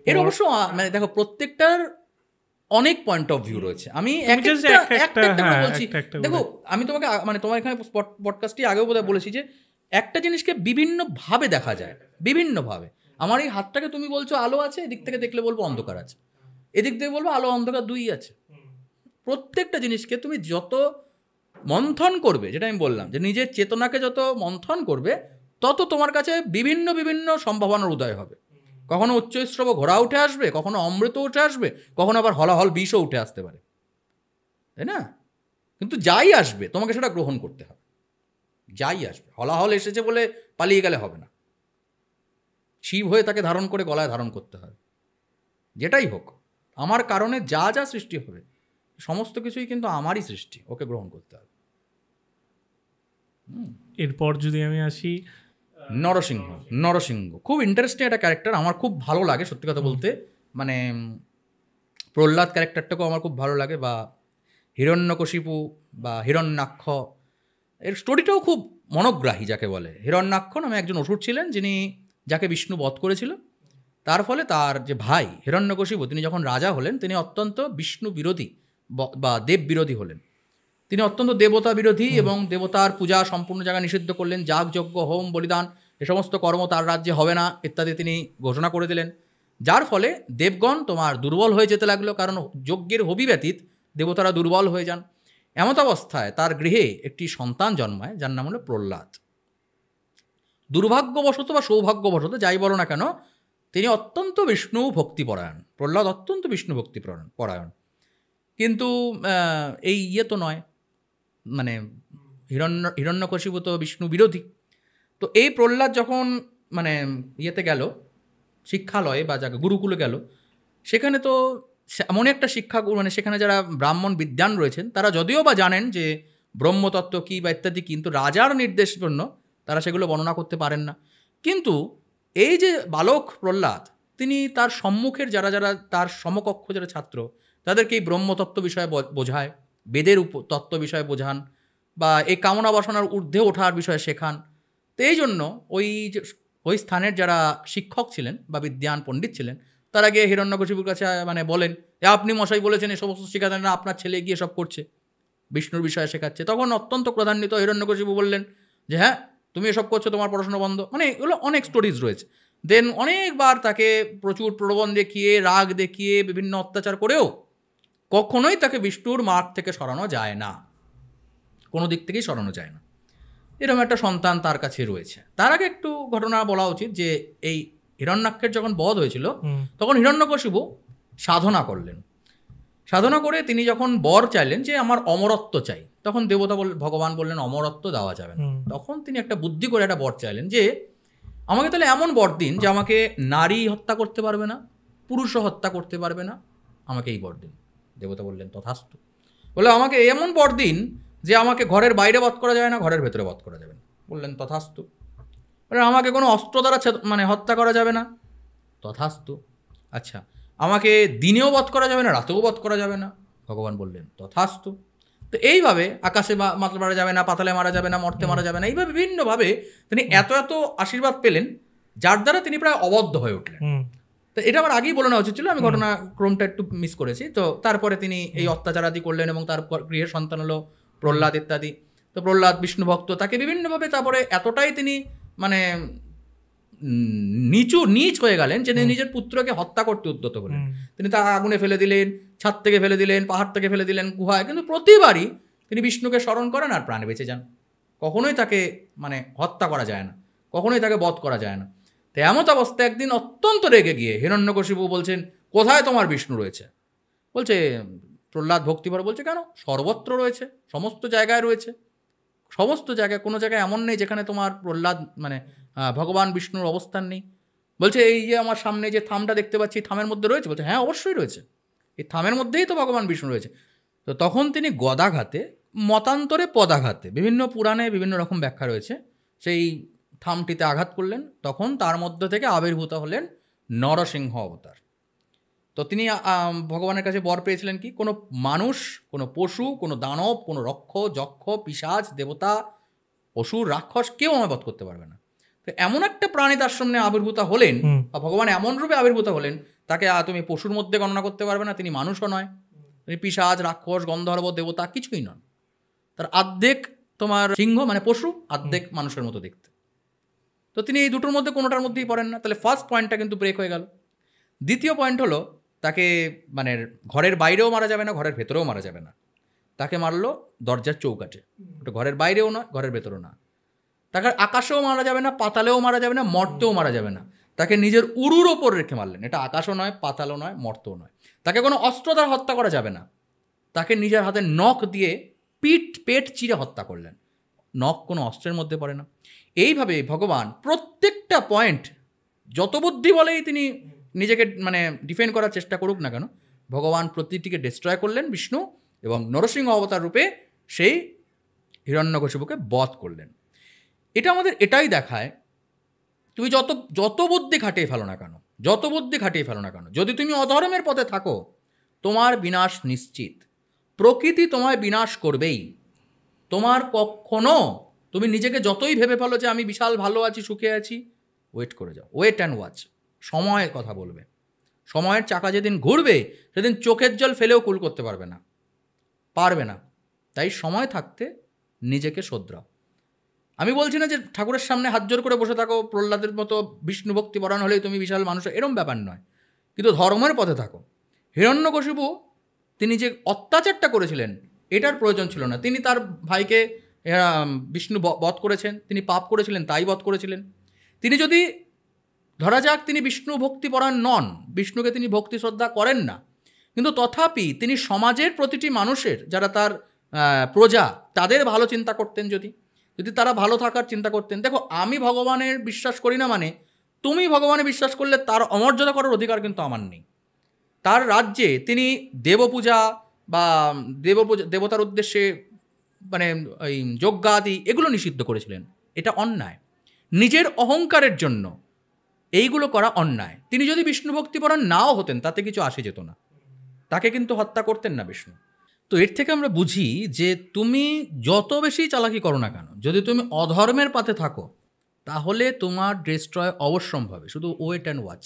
এর অবশ্য মানে দেখো প্রত্যেকটার অনেক পয়েন্ট অফ ভিউ রয়েছে। আমি একটা বলছি, দেখো আমি তোমাকে মানে তোমার এখানে পডকাস্টটি আগেও বোধহয় বলেছি যে একটা জিনিসকে বিভিন্নভাবে দেখা যায়, বিভিন্নভাবে। আমার এই হাতটাকে তুমি বলছো আলো আছে, এদিক থেকে দেখলে বলবো অন্ধকার আছে, এদিক থেকে বলবো আলো অন্ধকার দুই আছে। প্রত্যেকটা জিনিসকে তুমি যত মন্থন করবে, যেটা আমি বললাম যে নিজের চেতনাকে যত মন্থন করবে, তত তোমার কাছে বিভিন্ন বিভিন্ন সম্ভাবনার উদয় হবে। কখনো উচ্চস্রব ঘোড়া উঠে আসবে, কখনো অমৃত উঠে আসবে, কখনো আবার হলাহল বিষও উঠে আসতে পারে, তাই না? কিন্তু যাই আসবে তোমাকে সেটা গ্রহণ করতে হবে, যাই আসবে। হলাহল এসেছে বলে পালিয়ে গেলে হবে না, শিব হয়ে তাকে ধারণ করে গলায় ধারণ করতে হবে। যেটাই হোক, আমার কারণে যা যা সৃষ্টি হবে সমস্ত কিছুই কিন্তু আমারই সৃষ্টি, ওকে গ্রহণ করতে হবে। এরপর যদি আমি আসি নরসিংহ খুব ইন্টারেস্টিং একটা ক্যারেক্টার, আমার খুব ভালো লাগে সত্যি কথা বলতে। মানে প্রহ্লাদ ক্যারেক্টারটাকেও আমার খুব ভালো লাগে, বা হিরণ্যকশিপু বা হিরণ্যাক্ষ, এর স্টোরিটাও খুব মনোগ্রাহী যাকে বলে। হিরণ্যাক্ষ নামে একজন অসুর ছিলেন, যাকে বিষ্ণু বধ করেছিল। তার ফলে তার যে ভাই হিরণ্যকশিপু, তিনি যখন রাজা হলেন, তিনি অত্যন্ত বিষ্ণু বিরোধী বা দেব বিরোধী হলেন। তিনি অত্যন্ত দেবতা বিরোধী এবং দেবতার পূজা সম্পূর্ণ জায়গায় নিষিদ্ধ করলেন। যাগযজ্ঞ, হোম, বলিদান এ সমস্ত কর্ম তার রাজ্যে হবে না ইত্যাদি তিনি ঘোষণা করে দিলেন। যার ফলে দেবগণ তোমার দুর্বল হয়ে যেতে লাগলো, কারণ যজ্ঞের হবি ব্যতীত দেবতারা দুর্বল হয়ে যান। এমত অবস্থায় তার গৃহে একটি সন্তান জন্মায়, যার নাম হলো প্রহ্লাদ। দুর্ভাগ্যবশত বা সৌভাগ্যবশত যাই বলো না কেন, তিনি অত্যন্ত বিষ্ণু ভক্তিপরায়ণ। প্রহ্লাদ অত্যন্ত বিষ্ণু ভক্তিপরায়ণ, কিন্তু এই তো নয়, মানে হিরণ্যকশিপু তো বিষ্ণু বিরোধী। তো এই প্রহ্লাদ যখন মানে ইয়েতে গেল, শিক্ষালয়ে বা যাকে গুরুকুলে গেল, সেখানে তো এমন একটা শিক্ষা, মানে সেখানে যারা ব্রাহ্মণ বিদ্বান রয়েছেন তারা যদিও বা জানেন যে ব্রহ্মতত্ত্ব কী বা ইত্যাদি, কিন্তু রাজার নির্দেশ জন্য তারা সেগুলো বর্ণনা করতে পারেন না। কিন্তু এই যে বালক প্রহ্লাদ, তিনি তার সম্মুখের যারা যারা তার সমকক্ষ যারা ছাত্র, তাদেরকে এই ব্রহ্মতত্ত্ব বিষয়ে বোঝায়, বেদের তত্ত্ব বিষয়ে বোঝান, বা এই কামনা বাসনার ঊর্ধ্বে ওঠার বিষয়ে শেখান। তো এই জন্য ওই স্থানের যারা শিক্ষক ছিলেন বা বিদ্বান পণ্ডিত ছিলেন, তারা গিয়ে হিরণ্যকশিপুর কাছে মানে বলেন, আপনি মশাই বলেছেন এই সমস্ত শেখাতেন না, আপনার ছেলে গিয়ে সব করছে, বিষ্ণুর বিষয়ে শেখাচ্ছে। তখন অত্যন্ত ক্রোধান্বিত হিরণ্যকশিপু বললেন যে হ্যাঁ, তুমি এসব করছো, তোমার পড়াশোনা বন্ধ। মানে এগুলো অনেক স্টোরিজ রয়েছে। দেন অনেকবার তাকে প্রচুর প্রলোভন দেখিয়ে, রাগ দেখিয়ে, বিভিন্ন অত্যাচার করেও কখনোই তাকে বিষ্ণুর মার্গ থেকে সরানো যায় না, কোনো দিক থেকেই সরানো যায় না। এরকম একটা সন্তান তার কাছে রয়েছে। তার আগে একটু ঘটনা বলা উচিত যে এই হিরণ্যাক্ষের যখন বধ হয়েছিল, তখন হিরণ্যকশিপু সাধনা করলেন। সাধনা করে তিনি যখন বর চাইলেন যে আমার অমরত্ব চাই, তখন ভগবান বললেন অমরত্ব দেওয়া যাবে না। তখন তিনি একটা বুদ্ধি করে একটা বর চাইলেন যে আমাকে তাহলে এমন বর দিন যে আমাকে নারী হত্যা করতে পারবে না, পুরুষও হত্যা করতে পারবে না, আমাকে এই বর দিন। দেবতা বললেন তথাস্তু। বলে আমাকে এমন বর দিন যে আমাকে ঘরের বাইরে বধ করা যায় না, ঘরের ভেতরে বধ করা যাবে না। বললেন তথাস্তু। বলে আমাকে কোনো অস্ত্র দ্বারা মানে হত্যা করা যাবে না, তথাস্তু। আচ্ছা, আমাকে দিনেও বধ করা যাবে না, রাতেও বধ করা যাবে না, ভগবান বললেন তথাস্তু। তো এইভাবে আকাশে মারা যাবে না, পাতালে মারা যাবে না, মর্তে মারা যাবে না, এইভাবে বিভিন্নভাবে তিনি এত এত আশীর্বাদ পেলেন, যার দ্বারা তিনি প্রায় অবদ্ধ হয়ে উঠলেন। তো এটা আমার আগেই বলে নেওয়া উচিত ছিল, আমি ঘটনাক্রমটা একটু মিস করেছি। তো তারপরে তিনি এই অত্যাচার আদি করলেন এবং তার গৃহের সন্তান হলো প্রহ্লাদ ইত্যাদি। তো প্রহ্লাদ বিষ্ণু ভক্ত, তাকে বিভিন্নভাবে তারপরে এতটাই তিনি মানে নীচ হয়ে গেলেন যে নিজের পুত্রকে হত্যা করতে উদ্যত হলেন। তিনি তা আগুনে ফেলে দিলেন, ছাদ থেকে ফেলে দিলেন, পাহাড় থেকে ফেলে দিলেন, গুহায়, কিন্তু প্রতিবারই তিনি বিষ্ণুকে স্মরণ করেন আর প্রাণে বেঁচে যান। কখনোই তাকে মানে হত্যা করা যায় না, কখনোই তাকে বধ করা যায় না। তো এমত অবস্থায় একদিন অত্যন্ত রেগে গিয়ে হিরণ্যকশিপু বলছেন, কোথায় তোমার বিষ্ণু রয়েছে? বলছে প্রহ্লাদ ভক্তিভরে বলছে, কেন, সর্বত্র রয়েছে, সমস্ত জায়গায় রয়েছে, সমস্ত জায়গায়, কোনো জায়গায় এমন নেই যেখানে তোমার প্রহ্লাদ মানে ভগবান বিষ্ণুর অবস্থান নেই। বলছে এই যে আমার সামনে যে থামটা দেখতে পাচ্ছি, থামের মধ্যে রয়েছে? বলছে হ্যাঁ, অবশ্যই রয়েছে, এই থামের মধ্যেই তো ভগবান বিষ্ণু রয়েছে। তো তখন তিনি গদাঘাতে, মতান্তরে পদাঘাতে, বিভিন্ন পুরাণে বিভিন্ন রকম ব্যাখ্যা রয়েছে, সেই থামটিতে আঘাত করলেন। তখন তার মধ্য থেকে আবির্ভূত হলেন নরসিংহ অবতার। তো তিনি ভগবানের কাছে বর পেয়েছিলেন কি, কোনো মানুষ, কোনো পশু, কোনো দানব, কোনো যক্ষ, পিশাচ, দেবতা, অসুর, রাক্ষস কেউ আমায় বধ করতে পারবে না। তো এমন একটা প্রাণী তার সামনে আবির্ভূত হলেন, বা ভগবান এমন রূপে আবির্ভূত হলেন, তাকে তুমি পশুর মধ্যে গণনা করতে পারবে না, তিনি মানুষও নয়, তিনি পিশাচ, রাক্ষস, গন্ধর্ব, দেবতা কিছুই নন। তার আর্ধেক তোমার সিংহ মানে পশু, আর্ধেক মানুষের মতো দেখতে। তো তিনি এই দুটোর মধ্যে কোনোটার মধ্যেই পড়েন না। তাহলে ফার্স্ট পয়েন্টটা কিন্তু ব্রেক হয়ে গেল। দ্বিতীয় পয়েন্ট হলো, তাকে মানে ঘরের বাইরেও মারা যাবে না, ঘরের ভেতরেও মারা যাবে না। তাকে মারলো দরজার চৌকাঠে, ওটা ঘরের বাইরেও নয়, ঘরের ভেতরেও না। তাকে আকাশেও মারা যাবে না, পাতালেও মারা যাবে না, মর্তেও মারা যাবে না। তাকে নিজের উরুর ওপর রেখে মারলেন, এটা আকাশও নয়, পাতালও নয়, মর্তও নয়। তাকে কোনো অস্ত্র দ্বারা হত্যা করা যাবে না, তাকে নিজের হাতে নখ দিয়ে পেট চিরে হত্যা করলেন। নখ কোনো অস্ত্রের মধ্যে পড়ে না। এইভাবে ভগবান প্রত্যেকটা পয়েন্ট, যত বুদ্ধি বলেই তিনি নিজেকে মানে ডিফেন্ড করার চেষ্টা করুক না কেন, ভগবান প্রতিটিকে ডিস্ট্রয় করলেন বিষ্ণু, এবং নরসিংহ অবতার রূপে সেই হিরণ্যকশিপুকে বধ করলেন। এটা আমাদের এটাই দেখায়, তুমি যত বুদ্ধি খাটিয়ে ফেলো না কেন, যত বুদ্ধি খাটিয়ে ফেলো না কেন, যদি তুমি অধর্মের পথে থাকো, তোমার বিনাশ নিশ্চিত। প্রকৃতি তোমায় বিনাশ করবেই। তোমার কখনো, তুমি নিজেকে যতই ভেবে ফেলো যে আমি বিশাল ভালো আছি, সুখে আছি, ওয়েট করে যাও, ওয়েট অ্যান্ড ওয়াচ। সময়ের কথা বলবে, সময়ের চাকা যেদিন ঘুরবে সেদিন চোখের জল ফেলেও কুল করতে পারবে না, পারবে না। তাই সময় থাকতে নিজেকে শোধরাও। আমি বলছি না যে ঠাকুরের সামনে হাত জোর করে বসে থাকো, প্রহ্লাদের মতো বিষ্ণু ভক্তি পরায়ণ হলেই তুমি বিশাল মানুষ, এরম ব্যাপার নয়, কিন্তু ধর্মের পথে থাকো। হিরণ্যকশিপু তিনি যে অত্যাচারটা করেছিলেন, এটার প্রয়োজন ছিল না। তিনি তার ভাইকে বিষ্ণু বধ করেছেন, তিনি পাপ করেছিলেন, তাই বধ করেছিলেন। তিনি যদি ধরা যাক তিনি বিষ্ণু ভক্তিপরায়ণ নন, বিষ্ণুকে তিনি ভক্তি শ্রদ্ধা করেন না, কিন্তু তথাপি তিনি সমাজের প্রতিটি মানুষের, যারা তার প্রজা, তাদের ভালো চিন্তা করতেন, যদি তারা ভালো থাকার চিন্তা করতেন। দেখো, আমি ভগবানের বিশ্বাস করি না মানে তুমি ভগবানে বিশ্বাস করলে তার অমর্যাদা করার অধিকার কিন্তু আমার নেই। তার রাজ্যে তিনি দেবপূজা বা দেবতার উদ্দেশ্যে মানে ওই যজ্ঞাদি এগুলো নিষিদ্ধ করেছিলেন। এটা অন্যায়। নিজের অহংকারের জন্য এইগুলো করা অন্যায়। তিনি যদি বিষ্ণু ভক্তিপরায়ণ নাও হতেন তাতে কিছু আসে যেত না, তাকে কিন্তু হত্যা করতেন না বিষ্ণু। তো এর থেকে আমরা বুঝি যে তুমি যত বেশি চালাকি করো না কেন, যদি তুমি অধর্মের পাতে থাকো তাহলে তোমার ডিস্ট্রয় অবশ্যম্ভাবী। শুধু ওয়েট অ্যান্ড ওয়াচ।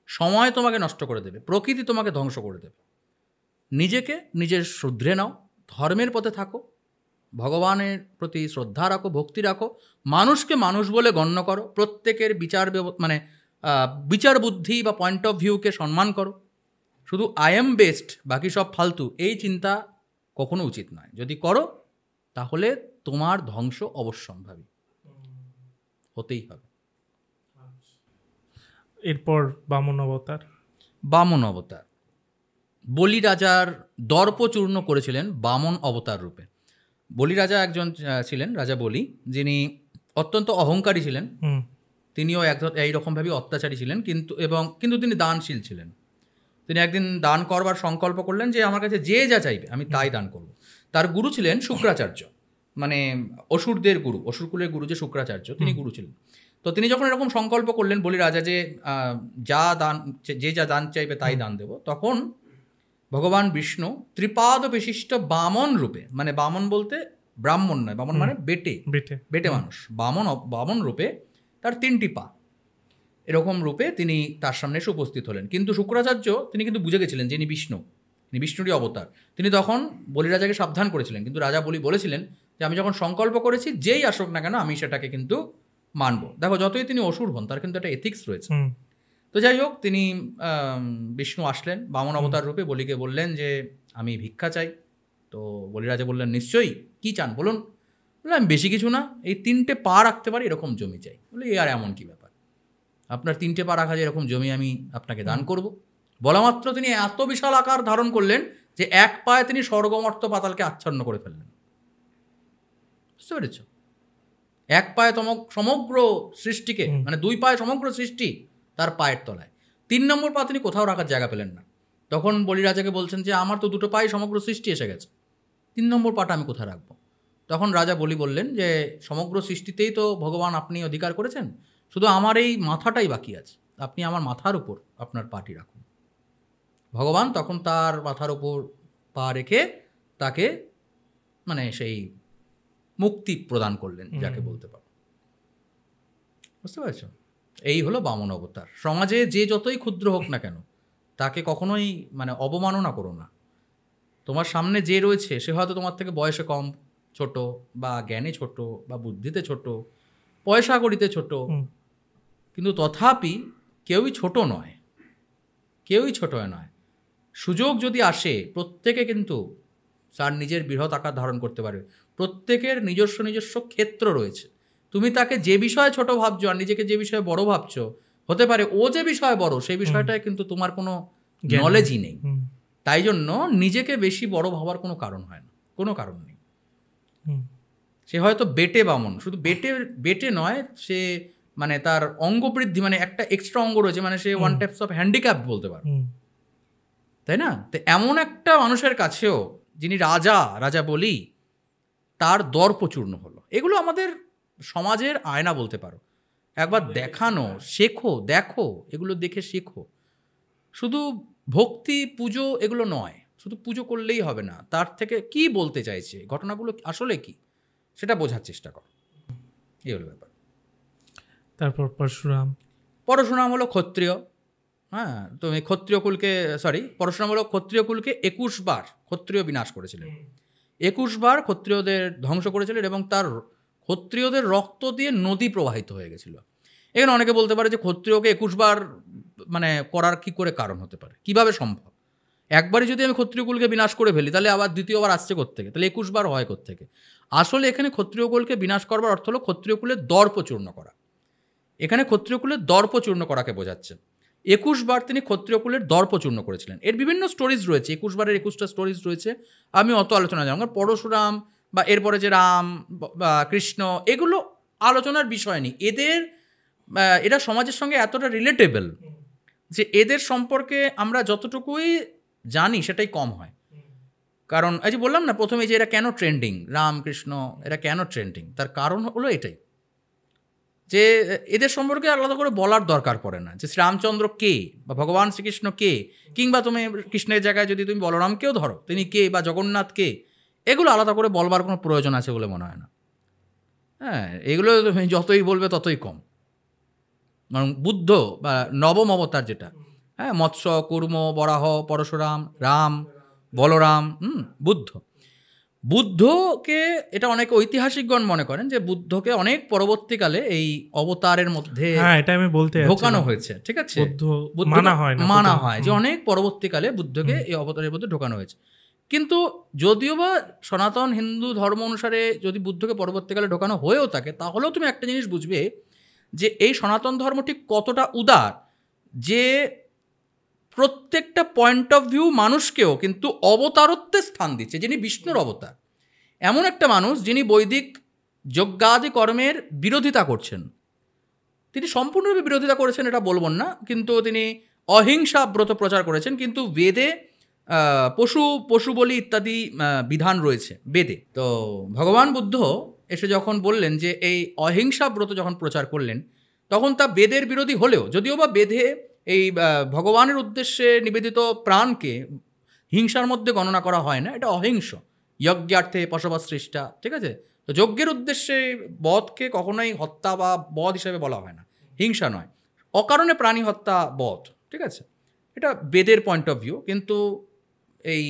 সময় তোমাকে নষ্ট করে দেবে, প্রকৃতি তোমাকে ধ্বংস করে দেবে। নিজেকে নিজের শুধরে নাও, ধর্মের পথে থাকো, ভগবানের প্রতি শ্রদ্ধা রাখো, ভক্তি রাখো, মানুষকে মানুষ বলে গণ্য করো, প্রত্যেকের বিচার বুদ্ধি বা পয়েন্ট অফ ভিউকে সম্মান করো। শুধু আই এম বেস্ট, বাকি সব ফালতু, এই চিন্তা কখনো উচিত নয়। যদি করো তাহলে তোমার ধ্বংস অবশ্যম্ভাবী, হতেই হবে। এরপর বামন অবতার। বামন অবতার বলি রাজার দর্প চূর্ণ করেছিলেন বামন অবতার রূপে। বলি রাজা একজন ছিলেন, রাজা বলি, যিনি অত্যন্ত অহংকারী ছিলেন। তিনিও এইরকমভাবেই অত্যাচারী ছিলেন, কিন্তু তিনি দানশীল ছিলেন। তিনি একদিন দান করবার সংকল্প করলেন যে আমার কাছে যে যা চাইবে আমি তাই দান করব। তার গুরু ছিলেন শুক্রাচার্য, মানে অসুরদের গুরু, অসুরকুলের গুরু যে শুক্রাচার্য, তিনি গুরু ছিলেন। তো তিনি যখন এরকম সংকল্প করলেন বলি রাজা যে যা দান চাইবে তাই দান দেব, তখন ভগবান বিষ্ণু ত্রিপাদ বিশিষ্ট বামন রূপে, মানে বামন বলতে ব্রাহ্মণ নয়, বামন মানে বেটে মানুষ, বামন রূপে, তার 3টি পা, এরকম রূপে তিনি তার সামনে এসে উপস্থিত হলেন। কিন্তু শুক্রাচার্য তিনি কিন্তু বুঝে গেছিলেন যে ইনি বিষ্ণুরই অবতার। তিনি তখন বলি রাজাকে সাবধান করেছিলেন, কিন্তু রাজা বলেছিলেন যে আমি যখন সংকল্প করেছি যেই আসুক না কেন আমি সেটাকে কিন্তু মানব। দেখো, যতই তিনি অসুর হন তার কিন্তু একটা এথিক্স রয়েছে। তো যাই হোক, তিনি বিষ্ণু আসলেন বামন অবতার রূপে, বলিকে বললেন যে আমি ভিক্ষা চাই। তো বলি রাজা বললেন নিশ্চয়ই, কি চান বলুন। বললাম বেশি কিছু না, এই 3টে পা রাখতে পারি এরকম জমি চাই। বলে আর এমন কি ব্যাপার, আপনার 3টে পা রাখা যায় এরকম জমি আমি আপনাকে দান করব। বলা মাত্র তিনি এত বিশাল আকার ধারণ করলেন যে এক পায়ে তিনি স্বর্গমর্ত পাতালকে আচ্ছন্ন করে ফেললেন। বুঝতে পেরেছ? এক পায়ে সমগ্র সৃষ্টিকে, মানে 2 পায়ে সমগ্র সৃষ্টি তার পায়ের তলায়। 3 নম্বর পা তিনি কোথাও রাখার জায়গা পেলেন না। তখন বলি রাজাকে বলছেন যে আমার তো 2টো পায়ে সমগ্র সৃষ্টি এসে গেছে, 3 নম্বর পাটা আমি কোথায় রাখবো? তখন রাজা বললেন যে সমগ্র সৃষ্টিতেই তো ভগবান আপনি অধিকার করেছেন, শুধু আমার এই মাথাটাই বাকি আছে, আপনি আমার মাথার উপর আপনার পাটি রাখুন। ভগবান তখন তার মাথার উপর পা রেখে তাকে মানে সেই মুক্তি প্রদান করলেন, যাকে বলতে পারো। বুঝতে পারছ? এই হলো বামন অবতার। সমাজে যে যতই ক্ষুদ্র হোক না কেন তাকে কখনোই মানে অবমাননা করো না। তোমার সামনে যে রয়েছে সে হয়তো তোমার থেকে বয়সে কম, ছোট, বা জ্ঞানে ছোট, বা বুদ্ধিতে ছোট, পয়সা কড়িতে ছোট, কিন্তু তথাপি কেউই ছোট নয়, সুযোগ যদি আসে প্রত্যেকে কিন্তু তার নিজের বৃহৎ আকার ধারণ করতে পারে। প্রত্যেকের নিজস্ব ক্ষেত্র রয়েছে। তুমি তাকে যে বিষয়ে ছোট ভাবছো আর নিজেকে যে বিষয়ে বড় ভাবছো, হতে পারে ও যে বিষয়ে বড় সেই বিষয়টায় কিন্তু তোমার কোনো নলেজই নেই। তাই জন্য নিজেকে বেশি বড় ভাবার কোনো কারণ হয় না, কোনো কারণ নেই। সে হয়তো বেটে বামন, শুধু বেটে নয়, সে মানে তার অঙ্গ বৃদ্ধি, মানে একটা এক্সট্রা অঙ্গ রয়েছে, মানে সে 1 টাইপস অফ হ্যান্ডিক্যাপ বলতে পারে, তাই না? তো এমন একটা মানুষের কাছেও যিনি রাজা বলি, তার দর্পচূর্ণ হলো। এগুলো আমাদের সমাজের আয়না বলতে পারো। একবার দেখানো, দেখো, এগুলো দেখে শেখো। শুধু ভক্তি পুজো এগুলো নয়, শুধু পুজো করলেই হবে না, তার থেকে কি বলতে চাইছে, ঘটনাগুলো আসলে কি, সেটা বোঝার চেষ্টা করো। এই হলো ব্যাপার। তারপর পরশুরাম হলো ক্ষত্রিয়। হ্যাঁ, তুমি পরশুরাম হলো ক্ষত্রিয় কুলকে 21 বার ক্ষত্রিয় বিনাশ করেছিলেন, 21 বার ক্ষত্রিয়দের ধ্বংস করেছিলেন, এবং তার ক্ষত্রিয়দের রক্ত দিয়ে নদী প্রবাহিত হয়ে গেছিল। এখানে অনেকে বলতে পারে যে ক্ষত্রিয়কে 21 বার মানে করার কি করে কারণ হতে পারে, কিভাবে সম্ভব? একবারই যদি আমি ক্ষত্রিয় কুলকে বিনাশ করে ফেলি তাহলে আবার দ্বিতীয়বার আসছে কোত্থেকে, তাহলে 21 বার হয় কোত্থেকে? আসলে এখানে ক্ষত্রিয় কুলকে বিনাশ করবার অর্থ হলো ক্ষত্রিয় কুলের দর্প চূর্ণ করা। এখানে ক্ষত্রিয় কুলের দর্প চূর্ণ করাকে বোঝাচ্ছে। 21 বার তিনি ক্ষত্রিয় কুলের দর্প চূর্ণ করেছিলেন। এর বিভিন্ন স্টোরিজ রয়েছে, 21 বারের 21টা স্টোরিজ রয়েছে, আমি অত আলোচনা জানি না। পরশুরাম বা এরপরে যে রাম বা কৃষ্ণ, এগুলো আলোচনার বিষয় নেই। এরা সমাজের সঙ্গে এতটা রিলেটেবল যে এদের সম্পর্কে আমরা যতটুকুই জানি সেটাই কম হয়। কারণ এই যে বললাম না প্রথমে যে এরা কেন ট্রেন্ডিং, রামকৃষ্ণ এরা কেন ট্রেন্ডিং, তার কারণ হলো এটাই যে এদের সম্পর্কে আলাদা করে বলার দরকার পড়ে না যে শ্রীরামচন্দ্র কে বা ভগবান শ্রীকৃষ্ণ কে, কিংবা তুমি কৃষ্ণের জায়গায় যদি তুমি বলরামকেও ধরো তিনি কে, বা জগন্নাথ কে, এগুলো আলাদা করে বলবার কোনো প্রয়োজন আছে বলে মনে হয় না। হ্যাঁ, এগুলো তুমি যতই বলবে ততই কম। বুদ্ধ বা নবম অবতার যেটা, হ্যাঁ, মৎস্য, কুর্ম, বরাহ, পরশুরাম, রাম, বলরাম, বুদ্ধকে এটা অনেক ঐতিহাসিকগণ মনে করেন যে বুদ্ধকে অনেক পরবর্তীকালে এই অবতারের মধ্যে এটা আমি বলতে ঢোকানো হয়েছে। ঠিক আছে, মানা হয় যে অনেক পরবর্তীকালে বুদ্ধকে এই অবতারের মধ্যে ঢোকানো হয়েছে। কিন্তু যদিও বা সনাতন হিন্দু ধর্ম অনুসারে যদি বুদ্ধকে পরবর্তীকালে ঢোকানো হয়েও থাকে, তাহলেও তুমি একটা জিনিস বুঝবে যে এই সনাতন ধর্ম ঠিক কতটা উদার, যে প্রত্যেকটা পয়েন্ট অফ ভিউ মানুষকেও কিন্তু অবতারত্বের স্থান দিচ্ছে। যিনি বিষ্ণুর অবতার, এমন একটা মানুষ যিনি বৈদিক যজ্ঞাদি কর্মের বিরোধিতা করছেন, তিনি সম্পূর্ণরূপে বিরোধিতা করেছেন এটা বলবো না, কিন্তু তিনি অহিংসা ব্রত প্রচার করেছেন। কিন্তু বেদে পশু বলি ইত্যাদি বিধান রয়েছে বেদে। তো ভগবান বুদ্ধ এসে যখন বললেন যে এই অহিংসা ব্রত যখন প্রচার করলেন, তখন তা বেদের বিরোধী হলেও, যদিও বা বেদে এই ভগবানের উদ্দেশ্যে নিবেদিত প্রাণকে হিংসার মধ্যে গণনা করা হয় না, এটা অহিংস, যজ্ঞার্থে পশবৎ সৃষ্টা। ঠিক আছে, তো যজ্ঞের উদ্দেশ্যে বধকে কখনোই হত্যা বা বধ হিসাবে বলা হয় না, হিংসা নয়, অকারণে প্রাণী হত্যা বধ। ঠিক আছে, এটা বেদের পয়েন্ট অফ ভিউ। কিন্তু এই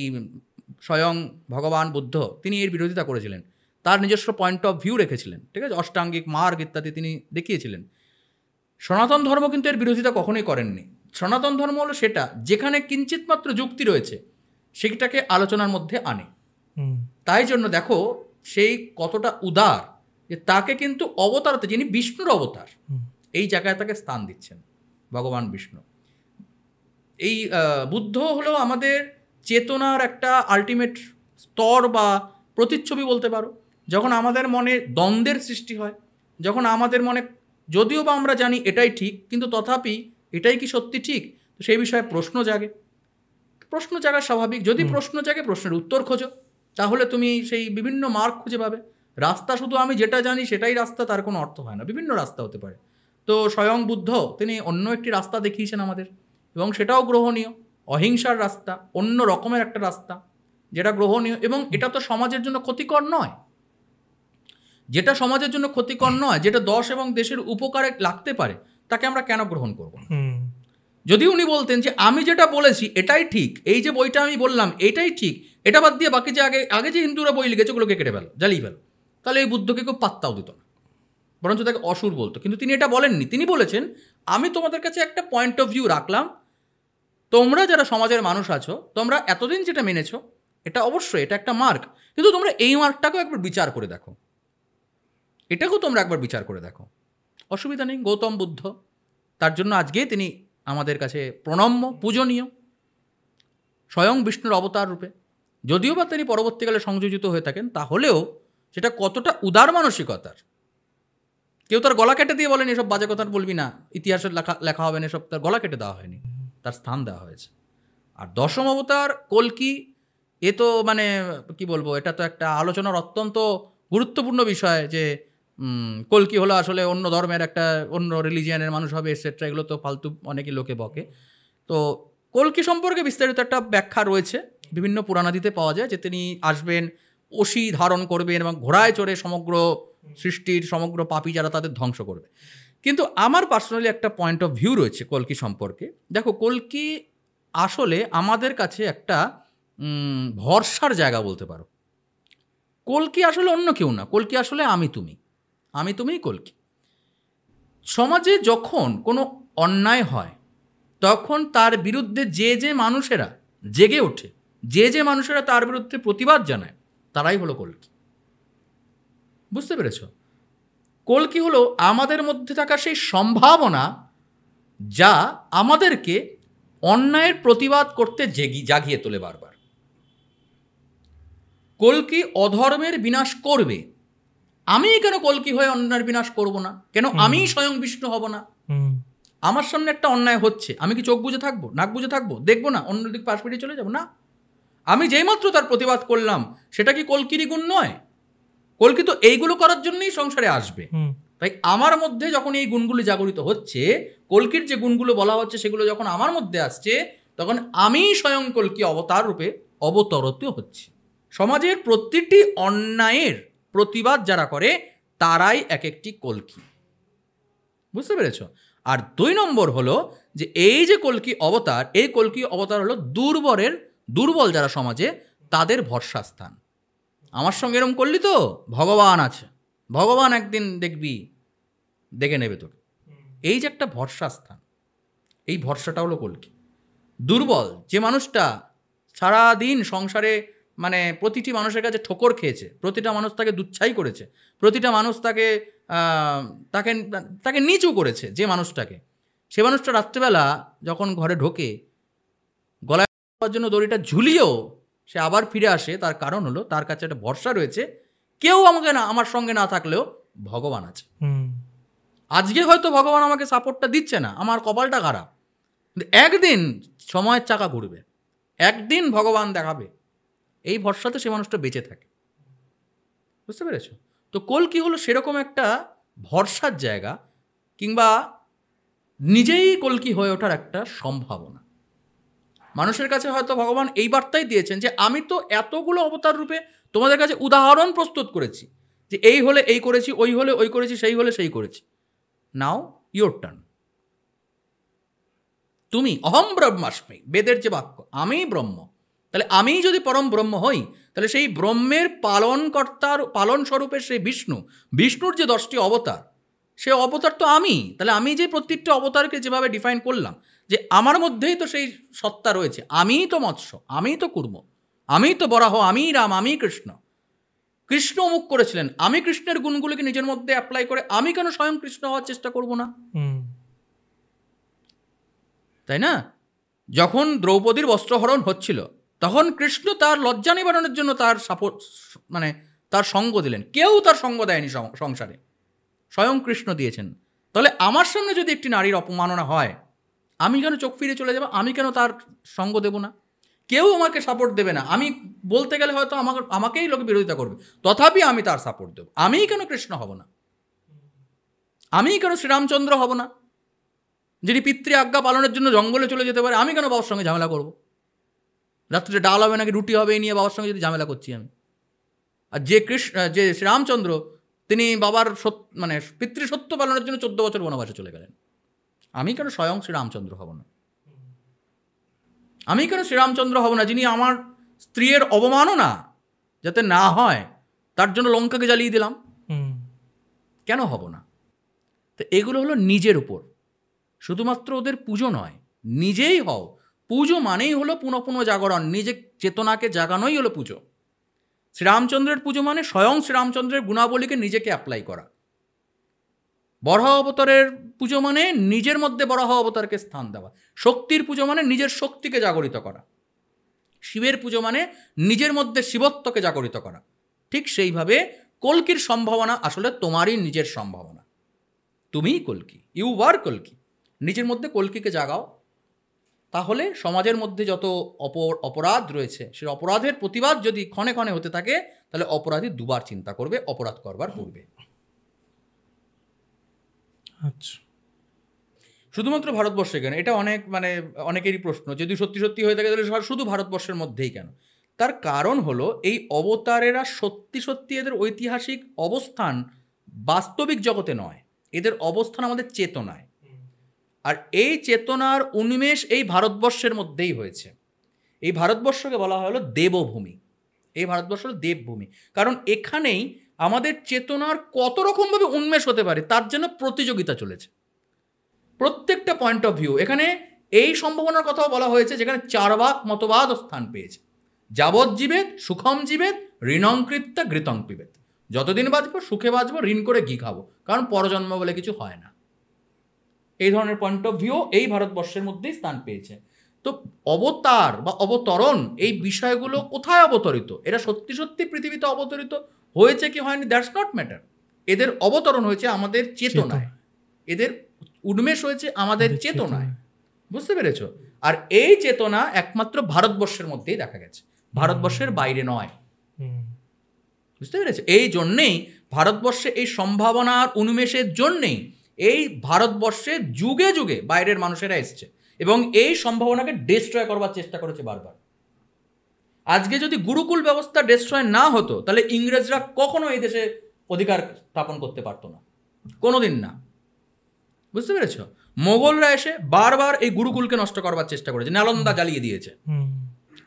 স্বয়ং ভগবান বুদ্ধ তিনি এর বিরোধিতা করেছিলেন, তার নিজস্ব পয়েন্ট অফ ভিউ রেখেছিলেন। ঠিক আছে, অষ্টাঙ্গিক মার্গ ইত্যাদি তিনি দেখিয়েছিলেন। সনাতন ধর্ম কিন্তু এর বিরোধিতা কখনোই করেননি। সনাতন ধর্ম হলো সেটা যেখানে কিঞ্চিত মাত্র যুক্তি রয়েছে সেটাকে আলোচনার মধ্যে আনে। তাই জন্য দেখো সেই কতটা উদার যে তাকে কিন্তু অবতারতে, যিনি বিষ্ণুর অবতার, এই জায়গায় তাকে স্থান দিচ্ছেন ভগবান বিষ্ণু। এই বুদ্ধ হলো আমাদের চেতনার একটা আলটিমেট স্তর বা প্রতিচ্ছবি বলতে পারো। যখন আমাদের মনে দ্বন্দ্বের সৃষ্টি হয়, যখন আমাদের মনে, যদিও বা আমরা জানি এটাই ঠিক, কিন্তু তথাপি এটাই কি সত্যি ঠিক, তো সেই বিষয়ে প্রশ্ন জাগে। প্রশ্ন জাগা স্বাভাবিক। যদি প্রশ্ন জাগে, প্রশ্নের উত্তর খোঁজো, তাহলে তুমি সেই বিভিন্ন মার্গ খুঁজে পাবে। রাস্তা শুধু আমি যেটা জানি সেটাই রাস্তা, তার কোনো অর্থ হয় না, বিভিন্ন রাস্তা হতে পারে। তো স্বয়ং বুদ্ধ তিনি অন্য একটি রাস্তা দেখিয়েছেন আমাদের, এবং সেটাও গ্রহণীয়, অহিংসার রাস্তা, অন্য রকমের একটা রাস্তা যেটা গ্রহণীয়, এবং এটা তো সমাজের জন্য ক্ষতিকর নয়। যেটা সমাজের জন্য ক্ষতিকর নয়, যেটা দশ এবং দেশের উপকারে লাগতে পারে, তাকে আমরা কেন গ্রহণ করব? যদি উনি বলতেন যে আমি যেটা বলেছি এটাই ঠিক, এই যে বইটা আমি বললাম এটাই ঠিক, এটা বাদ দিয়ে বাকি যে আগে যে হিন্দুরা বই লিখেছে ওগুলোকে কেটে ফেলো, জ্বালিয়ে ফেলো, তাহলে এই বুদ্ধকে কেউ পাত্তাও দিত না, বরঞ্চ তাকে অসুর বলতো। কিন্তু তিনি এটা বলেননি। তিনি বলেছেন আমি তোমাদের কাছে একটা পয়েন্ট অফ ভিউ রাখলাম, তোমরা যারা সমাজের মানুষ আছো, তোমরা এতদিন যেটা মেনেছো এটা অবশ্যই এটা একটা মার্ক, কিন্তু তোমরা এই মার্কটাকেও একবার বিচার করে দেখো, এটাকেও তোমরা একবার বিচার করে দেখো, অসুবিধা নেই। গৌতম বুদ্ধ, তার জন্য আজকে তিনি আমাদের কাছে প্রণম্য, পূজনীয়, স্বয়ং বিষ্ণুর অবতার রূপে। যদিও বা তিনি পরবর্তীকালে সংযোজিত হয়ে থাকেন, তাহলেও সেটা কতটা উদার মানসিকতার। কেউ তার গলা কেটে দিয়ে বলেন এসব বাজে কথা বলবি না, ইতিহাসের লেখা হবে না, এসব তার গলা কেটে দেওয়া হয়নি, তার স্থান দেওয়া হয়েছে। আর দশম অবতার কল্কি, এ তো মানে কি বলবো, এটা তো একটা আলোচনার অত্যন্ত গুরুত্বপূর্ণ বিষয় যে কল্কি হলো আসলে অন্য ধর্মের একটা, অন্য রিলিজিয়ানের মানুষ হবে এটসেট্রা, এগুলো তো ফালতু অনেকই লোকে বকে। তো কল্কি সম্পর্কে বিস্তারিত একটা ব্যাখ্যা রয়েছে, বিভিন্ন পুরাণাদিতে পাওয়া যায় যে তিনি আসবেন, অসি ধারণ করবেন এবং ঘোড়ায় চড়ে সমগ্র সৃষ্টির সমগ্র পাপী যারা তাদের ধ্বংস করবে। কিন্তু আমার পার্সোনালি একটা পয়েন্ট অফ ভিউ রয়েছে কল্কি সম্পর্কে। দেখো, কল্কি আসলে আমাদের কাছে একটা ভরসার জায়গা বলতে পারো। কল্কি আসলে অন্য কেউ না, কল্কি আসলে আমি তুমিই কল্কি। সমাজে যখন কোনো অন্যায় হয়, তখন তার বিরুদ্ধে যে মানুষেরা জেগে ওঠে, যে মানুষেরা তার বিরুদ্ধে প্রতিবাদ জানায়, তারাই হলো কল্কি। বুঝতে পেরেছ? কল্কি হলো আমাদের মধ্যে থাকা সেই সম্ভাবনা যা আমাদেরকে অন্যায়ের প্রতিবাদ করতে জাগিয়ে তোলে বারবার। কল্কি অধর্মের বিনাশ করবে, আমি কেন কল্কি হয়ে অন্যায়ের বিনাশ করব না? কেন আমি স্বয়ং বিষ্ণু হব না? আমার সামনে একটা অন্যায় হচ্ছে, আমি কি চোখ বুজে থাকবো, নাক বুজে থাকবো, দেখবো না, অন্যদিক পাশ পেরিয়ে চলে যাবো? না, আমি যেইমাত্র তার প্রতিবাদ করলাম, সেটা কি কল্কিরই গুণ নয়? কল্কি তো এইগুলো করার জন্যই সংসারে আসবে। তাই আমার মধ্যে যখন এই গুণগুলি জাগরিত হচ্ছে, কল্কির যে গুণগুলো বলা হচ্ছে সেগুলো যখন আমার মধ্যে আসছে, তখন আমি স্বয়ং কল্কি অবতার রূপে অবতরত হচ্ছে। সমাজের প্রতিটি অন্যায়ের প্রতিবাদ যারা করে তারাই এক একটি কল্কি। বুঝতে পেরেছ? আর 2 নম্বর হলো যে এই যে কল্কি অবতার, এই কল্কি অবতার হলো দুর্বল যারা সমাজে, তাদের ভরসাস্থান। আমার সঙ্গে এরকম করলি তো, ভগবান আছে, ভগবান একদিন দেখবি, দেখে নেবে তোকে। এই যে একটা ভরসাস্থান, এই ভরসাটা হলো কল্কি। দুর্বল যে মানুষটা সারাদিন সংসারে মানে প্রতিটি মানুষের কাছে ঠোকর খেয়েছে, প্রতিটা মানুষ তাকে দুচ্ছাই করেছে, প্রতিটা মানুষ তাকে তাকে তাকে নিচু করেছে, যে মানুষটাকে, সে মানুষটা রাত্রেবেলা যখন ঘরে ঢোকে, গলায় দেওয়ার জন্য দড়িটা ঝুলিয়েও সে আবার ফিরে আসে। তার কারণ হলো তার কাছে একটা ভরসা রয়েছে, কেউ আমার সঙ্গে না থাকলেও ভগবান আছে। আজকে হয়তো ভগবান আমাকে সাপোর্টটা দিচ্ছে না, আমার কপালটা খারাপ, একদিন সময়ের চাকা ঘুরবে, একদিন ভগবান দেখাবে, এই ভরসাতে সে মানুষটা বেঁচে থাকে। বুঝতে পেরেছ? তো কল্কি হলো সেরকম একটা ভরসার জায়গা, কিংবা নিজেই কল্কি হয়ে ওঠার একটা সম্ভাবনা। মানুষের কাছে হয়তো ভগবান এই বার্তাই দিয়েছেন যে আমি তো এতগুলো অবতার রূপে তোমাদের কাছে উদাহরণ প্রস্তুত করেছি, যে এই হলে এই করেছি, ওই হলে ওই করেছি, সেই হলে সেই করেছি, নাও ইয়োর টার্ন। তুমি অহম ব্রহ্মাস্মি, বেদের যে বাক্য, আমি ব্রহ্ম, তাহলে আমি যদি পরম ব্রহ্ম হই, তাহলে সেই ব্রহ্মের পালন স্বরূপের সেই বিষ্ণুর যে 10টি অবতার, সে অবতার তো আমি। তাহলে আমি যে প্রত্যেকটা অবতারকে যেভাবে ডিফাইন করলাম, যে আমার মধ্যেই তো সেই সত্তা রয়েছে, আমিই তো মৎস্য, আমিই তো কূর্ম, আমিই তো বরাহ, আমিই রাম, আমিই কৃষ্ণ। কৃষ্ণ অমুক করেছিলেন, আমি কৃষ্ণের গুণগুলিকে নিজের মধ্যে অ্যাপ্লাই করে আমি কেন স্বয়ং কৃষ্ণ হওয়ার চেষ্টা করব না? তাই না? যখন দ্রৌপদীর বস্ত্রহরণ হচ্ছিল, তখন কৃষ্ণ তার লজ্জা নিবারণের জন্য তার তার সঙ্গ দিলেন। কেউ তার সঙ্গ দেয়নি সংসারে, স্বয়ং কৃষ্ণ দিয়েছেন। তাহলে আমার সামনে যদি একটি নারীর অপমাননা হয়, আমি কেন চোখ ফিরে চলে যাব? আমি কেন তার সঙ্গ দেব না? কেউ আমাকে সাপোর্ট দেবে না, আমি বলতে গেলে হয়তো আমাকেই লোকে বিরোধিতা করবে, তথাপি আমি তার সাপোর্ট দেব। আমিই কেন কৃষ্ণ হব না? আমিই কেন শ্রীরামচন্দ্র হব না, যিনি পিতৃ আজ্ঞা পালনের জন্য জঙ্গলে চলে যেতে পারে? আমি কেন বাবার সঙ্গে ঝামেলা করব? রাত্রে ডাল হবে নাকি রুটি হবে এই নিয়ে বাবার সঙ্গে যদি ঝামেলা করছি আমি। আর যে শ্রীরামচন্দ্র, তিনি বাবার পিতৃসত্য পালনের জন্য 14 বছর বনবাসে চলে গেলেন, আমি কেন স্বয়ং শ্রীরামচন্দ্র হব না? আমি কেন শ্রীরামচন্দ্র হব না, যিনি আমার স্ত্রীর অবমাননা যাতে না হয় তার জন্য লঙ্কাকে জ্বালিয়ে দিলাম? কেন হব না? তো এগুলো হলো নিজের উপর, শুধুমাত্র ওদের পুজো নয়, নিজেই হও। পুজো মানেই হলো পুনঃ পুনঃ জাগরণ, নিজের চেতনাকে জাগানোই হলো পুজো। শ্রীরামচন্দ্রের পুজো মানে স্বয়ং শ্রীরামচন্দ্রের গুণাবলীকে নিজেকে অ্যাপ্লাই করা। বরাহ অবতারের পুজো মানে নিজের মধ্যে বরাহ অবতারকে স্থান দেওয়া। শক্তির পুজো মানে নিজের শক্তিকে জাগরিত করা। শিবের পুজো মানে নিজের মধ্যে শিবত্বকে জাগরিত করা। ঠিক সেইভাবে কল্কির সম্ভাবনা আসলে তোমারই নিজের সম্ভাবনা। তুমিই কল্কি, ইউ আর কল্কি। নিজের মধ্যে কল্কিকে জাগাও, তাহলে সমাজের মধ্যে যত অপরাধ রয়েছে, সেই অপরাধের প্রতিবাদ যদি ক্ষণে ক্ষণে হতে থাকে, তাহলে অপরাধী দুবার চিন্তা করবে অপরাধ করবার পূর্বে। আচ্ছা, শুধুমাত্র ভারতবর্ষে কেন? এটা অনেকেরই প্রশ্ন, যদি সত্যি সত্যি হয়ে থাকে তাহলে শুধু ভারতবর্ষের মধ্যেই কেন? তার কারণ হলো এই অবতারেরা সত্যি সত্যি এদের ঐতিহাসিক অবস্থান বাস্তবিক জগতে নয়, এদের অবস্থান আমাদের চেতনায়। আর এই চেতনার উন্মেষ এই ভারতবর্ষের মধ্যেই হয়েছে। এই ভারতবর্ষকে বলা হয় হলো দেবভূমি, এই ভারতবর্ষ হলো দেবভূমি। কারণ এখানেই আমাদের চেতনার কত রকমভাবে উন্মেষ হতে পারে তার জন্য প্রতিযোগিতা চলেছে। প্রত্যেকটা পয়েন্ট অফ ভিউ এখানে এই সম্ভাবনার কথাও বলা হয়েছে, যেখানে 4 ভাগ মতবাদ স্থান পেয়েছে। যাবৎ জীবেত সুখম জীবেত ঋণংকৃত্য ঘৃতং পিবেত। যতদিন বাঁচবো সুখে বাঁচবো, ঋণ করে ঘি খাবো, কারণ পরজন্ম বলে কিছু হয় না। এই ধরনের পয়েন্ট অফ ভিউ এই ভারতবর্ষের মধ্যেই স্থান পেয়েছে। তো অবতার বা অবতরণ এই বিষয়গুলো কোথায় অবতরিত, এরা সত্যি সত্যি পৃথিবীতে অবতরিত হয়েছে কি হয়নি, দ্যাটস নট ম্যাটার। এদের অবতরণ হয়েছে আমাদের চেতনায়, এদের উন্মেষ হয়েছে আমাদের চেতনায়, বুঝতে পেরেছ? আর এই চেতনা একমাত্র ভারতবর্ষের মধ্যেই দেখা গেছে, ভারতবর্ষের বাইরে নয়, বুঝতে পেরেছে? এই জন্যেই ভারতবর্ষে এই সম্ভাবনার উন্মেষের জন্যেই এই ভারতবর্ষে যুগে যুগে বাইরের মানুষেরা এসছে এবং এই সম্ভাবনাকে ডিস্ট্রয় করবার চেষ্টা করেছে বারবার। আজকে যদি গুরুকুল ব্যবস্থা ডিস্ট্রয় না হতো তাহলে ইংরেজরা কখনো এই দেশে অধিকার স্থাপন করতে পারতো না, কোনোদিন না, বুঝতে পেরেছ? মোগলরা এসে বারবার এই গুরুকুলকে নষ্ট করবার চেষ্টা করেছে, নালন্দা জ্বালিয়ে দিয়েছে।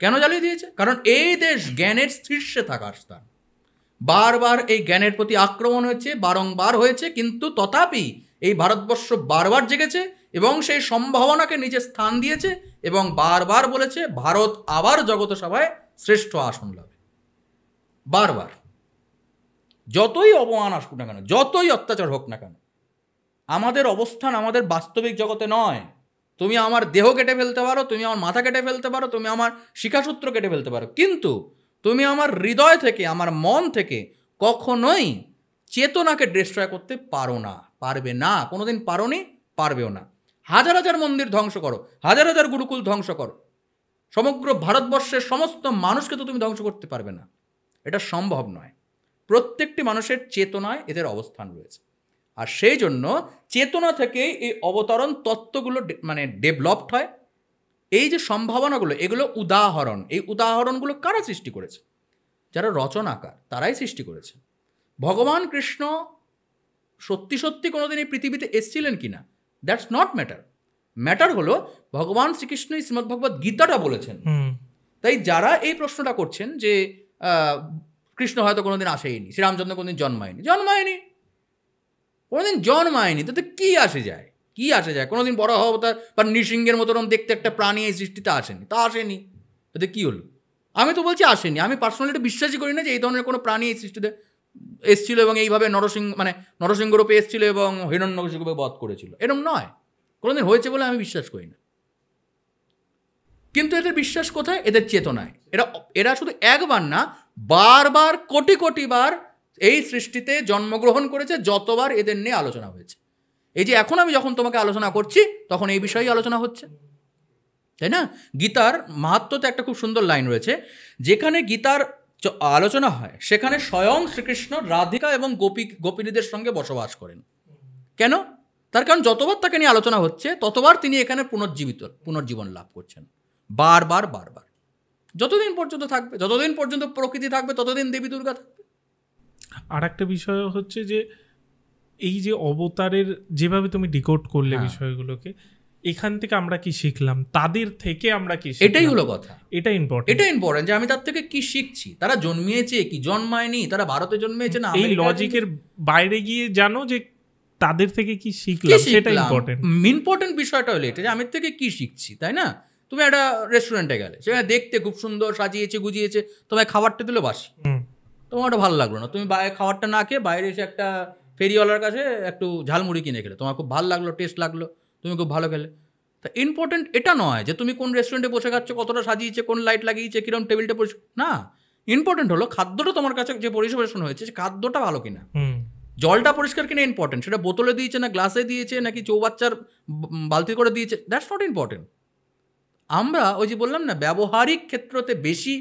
কেন জ্বালিয়ে দিয়েছে? কারণ এই দেশ জ্ঞানের শীর্ষে থাকার স্থান। বারবার এই জ্ঞানের প্রতি আক্রমণ হয়েছে, বারংবার হয়েছে, কিন্তু তথাপি এই ভারতবর্ষ বারবার জেগেছে এবং সেই সম্ভাবনাকে নিজে স্থান দিয়েছে এবং বারবার বলেছে ভারত আবার জগত সভায় শ্রেষ্ঠ আসন লাভে। বারবার যতই অপমান আসুক না কেন, যতই অত্যাচার হোক না কেন, আমাদের অবস্থান আমাদের বাস্তবিক জগতে নয়। তুমি আমার দেহ কেটে ফেলতে পারো, তুমি আমার মাথা কেটে ফেলতে পারো, তুমি আমার শিখাসূত্র কেটে ফেলতে পারো, কিন্তু তুমি আমার হৃদয় থেকে, আমার মন থেকে কখনোই চেতনাকে ডিস্ট্রয় করতে পারো না, পারবে না, কোনোদিন পারোনি, পারবেও না। হাজার হাজার মন্দির ধ্বংস করো, হাজার হাজার গুরুকুল ধ্বংস করো, সমগ্র ভারতবর্ষের সমস্ত মানুষকে তো তুমি ধ্বংস করতে পারবে না, এটা সম্ভব নয়। প্রত্যেকটি মানুষের চেতনায় এদের অবস্থান রয়েছে, আর সেই জন্য চেতনা থেকেই এই অবতরণ তত্ত্বগুলো মানে ডেভেলপড হয়। এই যে সম্ভাবনাগুলো, এগুলো উদাহরণ, এই উদাহরণগুলো কারা সৃষ্টি করেছে? যারা রচনাকার, তারাই সৃষ্টি করেছে। ভগবান কৃষ্ণ সত্যি সত্যি কোনোদিন এই পৃথিবীতে এসেছিলেন কিনা, দ্যাটস নট ম্যাটার। ম্যাটার হলো ভগবান শ্রীকৃষ্ণই শ্রীমদ্ভগবৎ গীতাটা বলেছেন। তাই যারা এই প্রশ্নটা করছেন যে কৃষ্ণ হয়তো কোনোদিন আসেইনি, শ্রীরামচন্দ্র কোনোদিন জন্মায়নি, কোনোদিন জন্মায়নি, তাতে কি আসে যায়, কি আসে যায়? কোনোদিন বড় অবতার বা নৃসিংহের মতন দেখতে একটা প্রাণী এই সৃষ্টিতে আসেনি, তা আসেনি, তাতে কি হলো? আমি তো বলছি আসেনি। আমি পার্সোনালি এটা বিশ্বাসই করি না যে এই ধরনের কোনো প্রাণী এই সৃষ্টিতে এসেছিল এবং এইভাবে নরসিংহ রূপে এসেছিল এবং হিরণ্যকশিপুকে বধ করেছিল, এরকম নয়, কোনোদিন হয়েছে বলে আমি বিশ্বাস করি না। কিন্তু এদের বিশ্বাস কোথায়? এদের চেতনায়। এরা শুধু একবার না, বারবার কোটি কোটি বার এই সৃষ্টিতে জন্মগ্রহণ করেছে, যতবার এদের নিয়ে আলোচনা হয়েছে। এই যে এখন আমি যখন তোমাকে আলোচনা করছি তখন এই বিষয়েই আলোচনা হচ্ছে, তাই না? গীতার মাহাত্ম্যতে একটা খুব সুন্দর লাইন রয়েছে, যেখানে গীতার আলোচনা হয় সেখানে স্বয়ং শ্রীকৃষ্ণ রাধিকা এবং গোপিনীদের সঙ্গে বসবাস করেন। কেন? তার কারণ যতবার তাকে নিয়ে আলোচনা হচ্ছে ততবার তিনি এখানে পুনর্জীবন লাভ করছেন, বারবার বারবার। যতদিন পর্যন্ত থাকবে, যতদিন পর্যন্ত প্রকৃতি থাকবে, ততদিন দেবী দুর্গা থাকবে। আর একটা বিষয় হচ্ছে যে এই যে অবতারের যেভাবে তুমি ডিকোড করলে বিষয়গুলোকে, এখান থেকে আমরা কি শিখলাম, তাদের থেকে আমরা কি শিখলাম, এটাই হলো কথা। এটা ইম্পর্টেন্ট যে আমি তার থেকে কি শিখছি। তারা জন্মিয়েছে কি জন্মায়নি, তারা ভারতে জন্মিয়েছে না এই লজিকের বাইরে গিয়ে জানো যে তাদের থেকে কি শিখলাম, সেটা ইম্পর্টেন্ট বিষয়টা হলো এটা যে আমি থেকে কি শিখছি, তাই না? তুমি একটা রেস্টুরেন্টে গেলে, সেখানে দেখতে খুব সুন্দর সাজিয়েছে গুজিয়েছে, তোমায় খাবারটা দিল বাসি, তোমার ওটা ভালো লাগলো না, তুমি খাবারটা না খেয়ে বাইরে এসে একটা ফেরিওয়ালার কাছে একটু ঝালমুড়ি কিনে খেলে, তোমার খুব ভালো লাগলো, টেস্ট লাগলো, তুমি খুব ভালো খেলে। তা ইম্পর্টেন্ট এটা নয় যে তুমি কোন রেস্টুরেন্টে বসে খাচ্ছ, কতটা সাজিয়েছে, কোন লাইট লাগিয়েছে, কিরকম টেবিলটা না। ইম্পর্টেন্ট হলো খাদ্যটা তোমার কাছে যে পরিবেশন হয়েছে, সে খাদ্যটা ভালো কিনা, জলটা পরিষ্কার কিনা ইম্পর্টেন্ট, সেটা বোতলে দিয়েছে না গ্লাসে দিয়েছে নাকি চৌবাচ্চার বালতি করে দিয়েছে, দ্যাটস নট ইম্পর্টেন্ট। আমরা ওই যে বললাম না, ব্যবহারিক ক্ষেত্রতে বেশি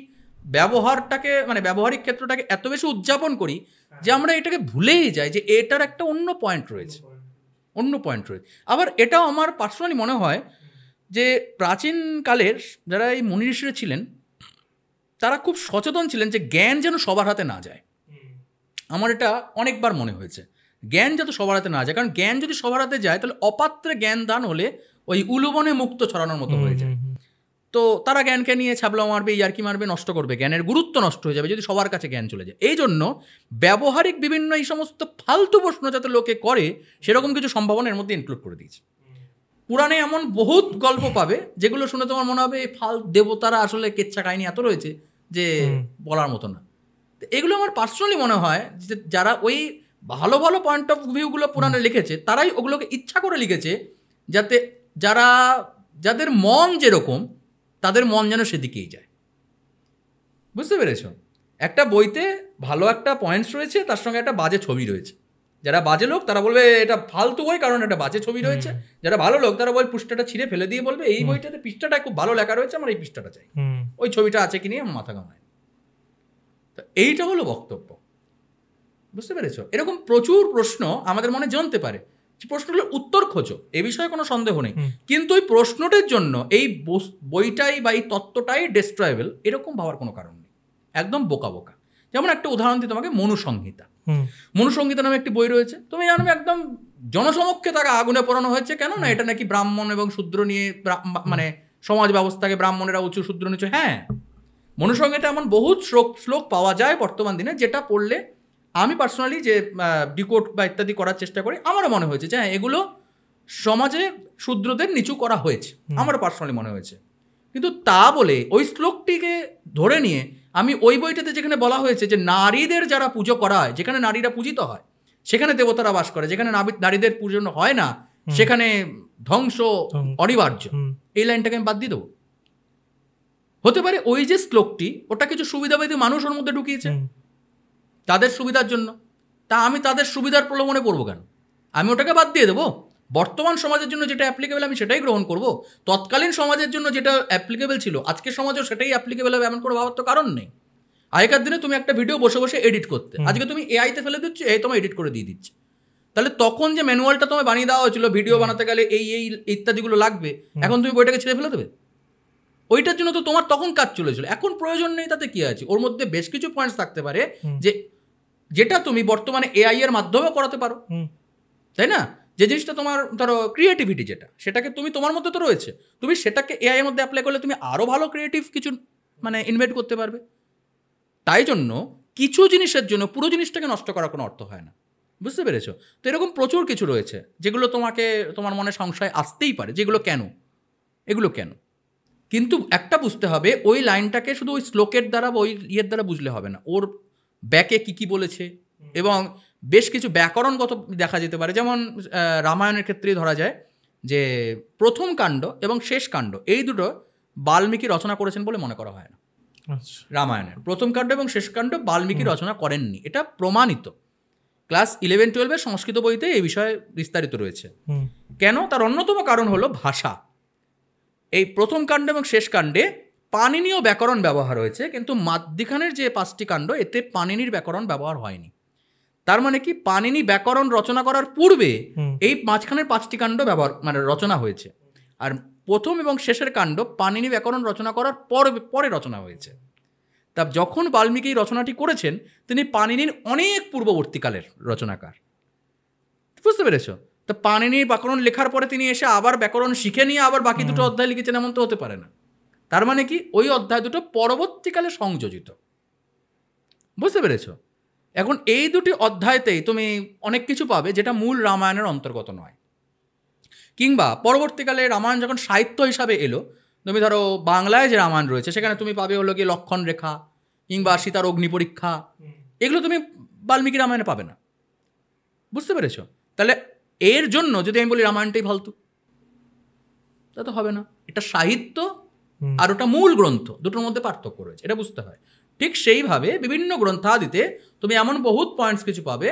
ব্যবহারিক ক্ষেত্রটাকে এত বেশি উদযাপন করি যে আমরা এটাকে ভুলেই যাই যে এটার একটা অন্য পয়েন্ট রয়েছে। আবার এটাও আমার পার্সোনালি মনে হয় যে প্রাচীনকালের যারা এই মুনি ঋষিরা ছিলেন, তারা খুব সচেতন ছিলেন যে জ্ঞান যেন সবার হাতে না যায়। আমার এটা অনেকবার মনে হয়েছে, জ্ঞান যাতে সবার হাতে না যায়, কারণ জ্ঞান যদি সবার হাতে যায় তাহলে অপাত্রে জ্ঞান দান হলে ওই উলুবনে মুক্ত ছড়ানোর মতো হয়ে যায়। তো তারা জ্ঞানকে নিয়ে ছাবলা মারবে, ইয়ার্কি মারবে, নষ্ট করবে, জ্ঞানের গুরুত্ব নষ্ট হয়ে যাবে যদি সবার কাছে জ্ঞান চলে যায়। এই জন্য ব্যবহারিক বিভিন্ন এই সমস্ত ফালতু প্রশ্ন যাতে লোকে করে, সেরকম কিছু সম্ভাবনা এর মধ্যে ইনক্লুড করে দিয়েছে। পুরাণে এমন বহুত গল্প পাবে যেগুলো শুনে তোমার মনে হবে এই দেবতারা আসলে কেচ্ছা কাহিনী এত রয়েছে যে বলার মতো না। এগুলো আমার পার্সোনালি মনে হয় যে যারা ওই ভালো ভালো পয়েন্ট অফ ভিউগুলো পুরাণে লিখেছে, তারাই ওগুলোকে ইচ্ছা করে লিখেছে যাতে যাদের মন যেরকম তাদের মন যেন সেদিকেই যায়। বুঝতে পেরেছ? একটা বইতে ভালো একটা পয়েন্টস রয়েছে, তার সঙ্গে একটা বাজে ছবি রয়েছে। যারা বাজে লোক তারা বলবে এটা ফালতু বই কারণ একটা বাজে ছবি রয়েছে, যারা ভালো লোক তারা বই পৃষ্ঠাটা ছিঁড়ে ফেলে দিয়ে বলবে এই বইটাতে পৃষ্ঠাটা খুব ভালো লেখা রয়েছে, আমার এই পৃষ্ঠাটা চাই, ওই ছবিটা আছে কি নিয়ে আমার মাথা ঘামায়। তো এইটা হলো বক্তব্য। বুঝতে পেরেছ? এরকম প্রচুর প্রশ্ন আমাদের মনে জানতে পারে, প্রশ্নগুলোর উত্তর খোঁজো, এ বিষয়ে কোনো সন্দেহ নেই, কিন্তু ওই প্রশ্নটার জন্য এই বইটাই বা এই তত্ত্বটাই ডিস্ট্রয়েবল এরকম ভাবার কোনো কারণ নেই, একদম বোকা বোকা। যেমন একটা উদাহরণ দিই তোমাকে, মনুসংহিতা। মনুসংহিতা নামে একটি বই রয়েছে, তুমি জানবে একদম জনসমক্ষে তাকে আগুনে পোড়ানো হয়েছে। কেন না? এটা নাকি ব্রাহ্মণ এবং শূদ্র নিয়ে, মানে সমাজ ব্যবস্থাকে ব্রাহ্মণেরা উঁচু শূদ্র নিচু। হ্যাঁ, মনুসংহিতা এমন বহুত শ্লোক পাওয়া যায় বর্তমান দিনে যেটা পড়লে আমি পার্সোনালি যে ডিকোড বা ইত্যাদি করার চেষ্টা করি, আমারও মনে হয়েছে যে হ্যাঁ এগুলো সমাজে শূদ্রদের নিচু করা হয়েছে, আমারও পার্সোনালি মনে হয়েছে। কিন্তু তা বলে ওই শ্লোকটিকে ধরে নিয়ে আমি ওই বইটাতে যেখানে বলা হয়েছে যে নারীদের যারা পুজো করা হয়, যেখানে নারীরা পূজিত হয় সেখানে দেবতারা বাস করে, যেখানে নারীদের পূজন হয় না সেখানে ধ্বংস অনিবার্য, এই লাইনটাকে আমি বাদ দিয়ে দেবো? হতে পারে ওই যে শ্লোকটি ওটা কিছু সুবিধাবাদী মানুষ ওর মধ্যে ঢুকিয়েছে তাদের সুবিধার জন্য, তা আমি তাদের সুবিধার প্রলোভনে পড়বো কেন? আমি ওটাকে বাদ দিয়ে দেবো? বর্তমান সমাজের জন্য যেটা অ্যাপ্লিকেবল আমি সেটাই গ্রহণ করব। তৎকালীন সমাজের জন্য যেটা অ্যাপ্লিকেবল ছিল আজকের সমাজেও সেটাই অ্যাপ্লিকেবল হবে এমন কোনো ভাবার তো কারণ নেই। আগেকার দিনে তুমি একটা ভিডিও বসে বসে এডিট করতে, আজকে তুমি এআইতে ফেলে দিচ্ছ, এই তোমায় এডিট করে দিয়ে দিচ্ছে। তাহলে তখন যে ম্যানুয়ালটা তোমায় বানিয়ে দেওয়া হয়েছিল ভিডিও বানাতে গেলে এই ইত্যাদিগুলো লাগবে, এখন তুমি বইটাকে ছেড়ে ফেলে দেবে? ওইটার জন্য তো তোমার তখন কাজ চলেছিল, এখন প্রয়োজন নেই, তাতে কি আছে? ওর মধ্যে বেশ কিছু পয়েন্টস থাকতে পারে যেটা তুমি বর্তমানে এআই এর মাধ্যমেও করাতে পারো, তাই না? যে জিনিসটা তোমার ধরো ক্রিয়েটিভিটি যেটা, সেটাকে তুমি তোমার মধ্যে তো রয়েছে, তুমি সেটাকে এআই এর মধ্যে অ্যাপ্লাই করলে তুমি আরও ভালো ক্রিয়েটিভ কিছু মানে ইনভেন্ট করতে পারবে। তাই জন্য কিছু জিনিসের জন্য পুরো জিনিসটাকে নষ্ট করার কোনো অর্থ হয় না। বুঝতে পেরেছো? তো এরকম প্রচুর কিছু রয়েছে যেগুলো তোমার মনে সংশয় আসতেই পারে, যেগুলো কেন, এগুলো কেন। কিন্তু একটা বুঝতে হবে, ওই লাইনটাকে শুধু ওই শ্লোকের দ্বারা বা ওই ইয়ের দ্বারা বুঝলে হবে না, ওর ব্যাকে কী বলেছে এবং বেশ কিছু ব্যাকরণগত দেখা যেতে পারে। যেমন রামায়ণের ক্ষেত্রেই ধরা যায় যে প্রথম কাণ্ড এবং শেষ কাণ্ড এই দুটো বাল্মীকি রচনা করেছেন বলে মনে করা হয় না। রামায়ণের প্রথম কাণ্ড এবং শেষ কাণ্ড বাল্মীকি রচনা করেননি, এটা প্রমাণিত। ক্লাস 11-12 সংস্কৃত বইতে এই বিষয়ে বিস্তারিত রয়েছে। কেন? তার অন্যতম কারণ হলো ভাষা। এই প্রথম কাণ্ড এবং শেষ কাণ্ডে পাণিনীয় ব্যাকরণ ব্যবহার হয়েছে, কিন্তু মাধ্যিখানের যে 5টি কাণ্ড এতে পাণিনির ব্যাকরণ ব্যবহার হয়নি। তার মানে কি, পাণিনি ব্যাকরণ রচনা করার পূর্বে এই মাঝখানের 5টি কাণ্ড রচনা হয়েছে, আর প্রথম এবং শেষের কাণ্ড পাণিনি ব্যাকরণ রচনা করার পরে রচনা হয়েছে। তা যখন বাল্মীকি রচনাটি করেছেন তিনি পাণিনির অনেক পূর্ববর্তীকালের রচনাকার। বুঝতে পেরেছ? তো পাণিনির ব্যাকরণ লেখার পরে তিনি এসে আবার ব্যাকরণ শিখে নিয়ে আবার বাকি দুটো অধ্যায় লিখেছেন এমন তো হতে পারে না। তার মানে কি, ওই অধ্যায় দুটো পরবর্তীকালে সংযোজিত। বুঝতে পেরেছ? এখন এই দুটি অধ্যায়তেই তুমি অনেক কিছু পাবে যেটা মূল রামায়ণের অন্তর্গত নয়, কিংবা পরবর্তীকালে রামায়ণ যখন সাহিত্য হিসাবে এলো, তুমি ধরো বাংলায় যে রামায়ণ রয়েছে সেখানে তুমি পাবে হলো গিয়ে লক্ষণ রেখা কিংবা সীতার অগ্নি পরীক্ষা, এগুলো তুমি বাল্মীকি রামায়ণে পাবে না। বুঝতে পেরেছ? তাহলে এর জন্য যদি আমি বলি রামায়ণটাই ফালতু, তা তো হবে না। এটা সাহিত্য আর ওটা মূল গ্রন্থ, দুটোর মধ্যে পার্থক্য রয়েছে, এটা বুঝতে হয়। ঠিক সেইভাবে বিভিন্ন গ্রন্থাদিতে তুমি এমন বহুত পয়েন্টস কিছু পাবে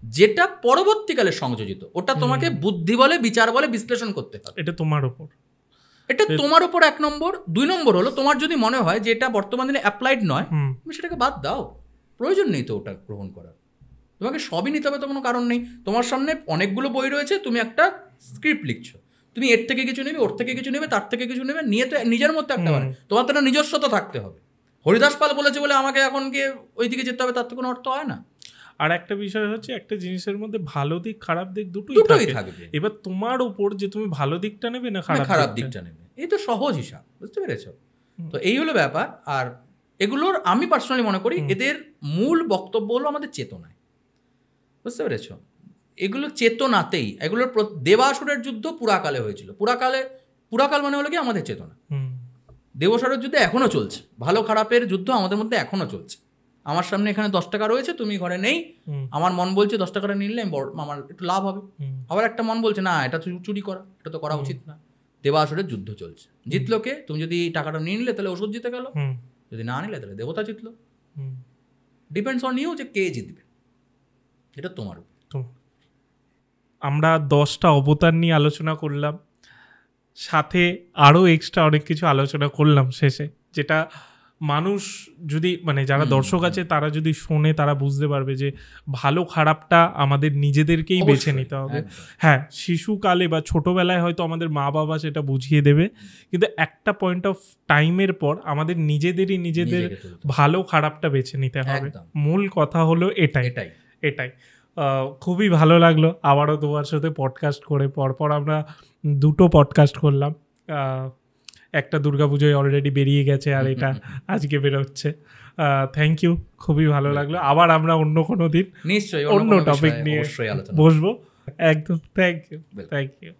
যেটা পরবর্তীকালে সংযোজিত, ওটা তোমাকে বুদ্ধি বলে বিচার বলে বিশ্লেষণ করতে হবে। এটা তোমার উপর, এটা তোমার উপর 1 নম্বর। 2 নম্বর হলো, তোমার যদি মনে হয় যে এটা বর্তমান দিনে অ্যাপ্লাইড নয়, তুমি সেটাকে বাদ দাও, প্রয়োজন নেই তো ওটা গ্রহণ করার। তোমাকে সবই নিতে হবে তো কোনো কারণ নেই। তোমার সামনে অনেকগুলো বই রয়েছে, তুমি একটা স্ক্রিপ্ট লিখছো, তুমি এর থেকে কিছু নেবে, ওর থেকে কিছু নেবে, তার থেকে কিছু নেবে, নিয়ে তো নিজের মধ্যে একটা মানে তোমার তো একটা নিজস্বতা থাকতে হবে। হরিদাস পাল বলেছে বলে আমাকে এখন গিয়ে ওই দিকে যেতে হবে, তার তো কোনো অর্থ হয় না। আর একটা বিষয় হচ্ছে, একটা জিনিসের মধ্যে ভালো দিক খারাপ দিক দুটোই থাকবে। এবার তোমার উপর যে তুমি ভালো দিকটা নেবে না খারাপ দিকটা নেবে, এই তো সহজ হিসাব। বুঝতে পেরেছ? তো এই হলো ব্যাপার। আর এগুলোর আমি পার্সোনালি মনে করি এদের মূল বক্তব্য হলো আমাদের চেতনায়। বুঝতে পেরেছ? এগুলো চেতনাতেই, এগুলোর দেবাসুরের যুদ্ধ পুরাকালে হয়েছিল। পুরাকাল মানে হলো কি আমাদের চেতনা। দেবাসুরের যুদ্ধ এখনো চলছে, ভালো খারাপের যুদ্ধ আমাদের মধ্যে এখনো চলছে। আমার সামনে এখানে 10 টাকা রয়েছে, তুমি ঘরে নেই, আমার মন বলছে 10 টাকাটা নিলে আমার একটু লাভ হবে, আবার একটা মন বলছে না এটা চুরি করা, এটা তো করা উচিত না। দেবাসুরের যুদ্ধ চলছে, জিতলো কে? তুমি যদি টাকাটা নিয়ে নিলে তাহলে ওষুধ জিতে গেল, যদি না নিলে তাহলে দেবতা জিতলো। ডিপেন্ডস অন ইউ যে কে জিতবে, এটা তোমার উপর। আমরা 10টা অবতার নিয়ে আলোচনা করলাম, সাথে আরও এক্সট্রা অনেক কিছু আলোচনা করলাম শেষে, যেটা মানুষ যদি মানে যারা দর্শক আছে তারা যদি শোনে তারা বুঝতে পারবে যে ভালো খারাপটা আমাদের নিজেদেরকেই বেছে নিতে হবে। হ্যাঁ, শিশুকালে বা ছোটবেলায় হয়তো আমাদের মা বাবা সেটা বুঝিয়ে দেবে, কিন্তু একটা পয়েন্ট অফ টাইমের পর আমাদের নিজেদের ভালো খারাপটা বেছে নিতে হবে। মূল কথা হলো এটাই। খুবই ভালো লাগলো আবারও তোমার সাথে পডকাস্ট করে। পরপর আমরা 2টো পডকাস্ট করলাম, একটা দুর্গাপুজোয় অলরেডি বেরিয়ে গেছে আর এটা আজকে বেরোচ্ছে। থ্যাংক ইউ, খুবই ভালো লাগলো। আবার আমরা অন্য কোনো দিন নিশ্চয়ই অন্য টপিক নিয়ে বসবো। একদম, থ্যাংক ইউ।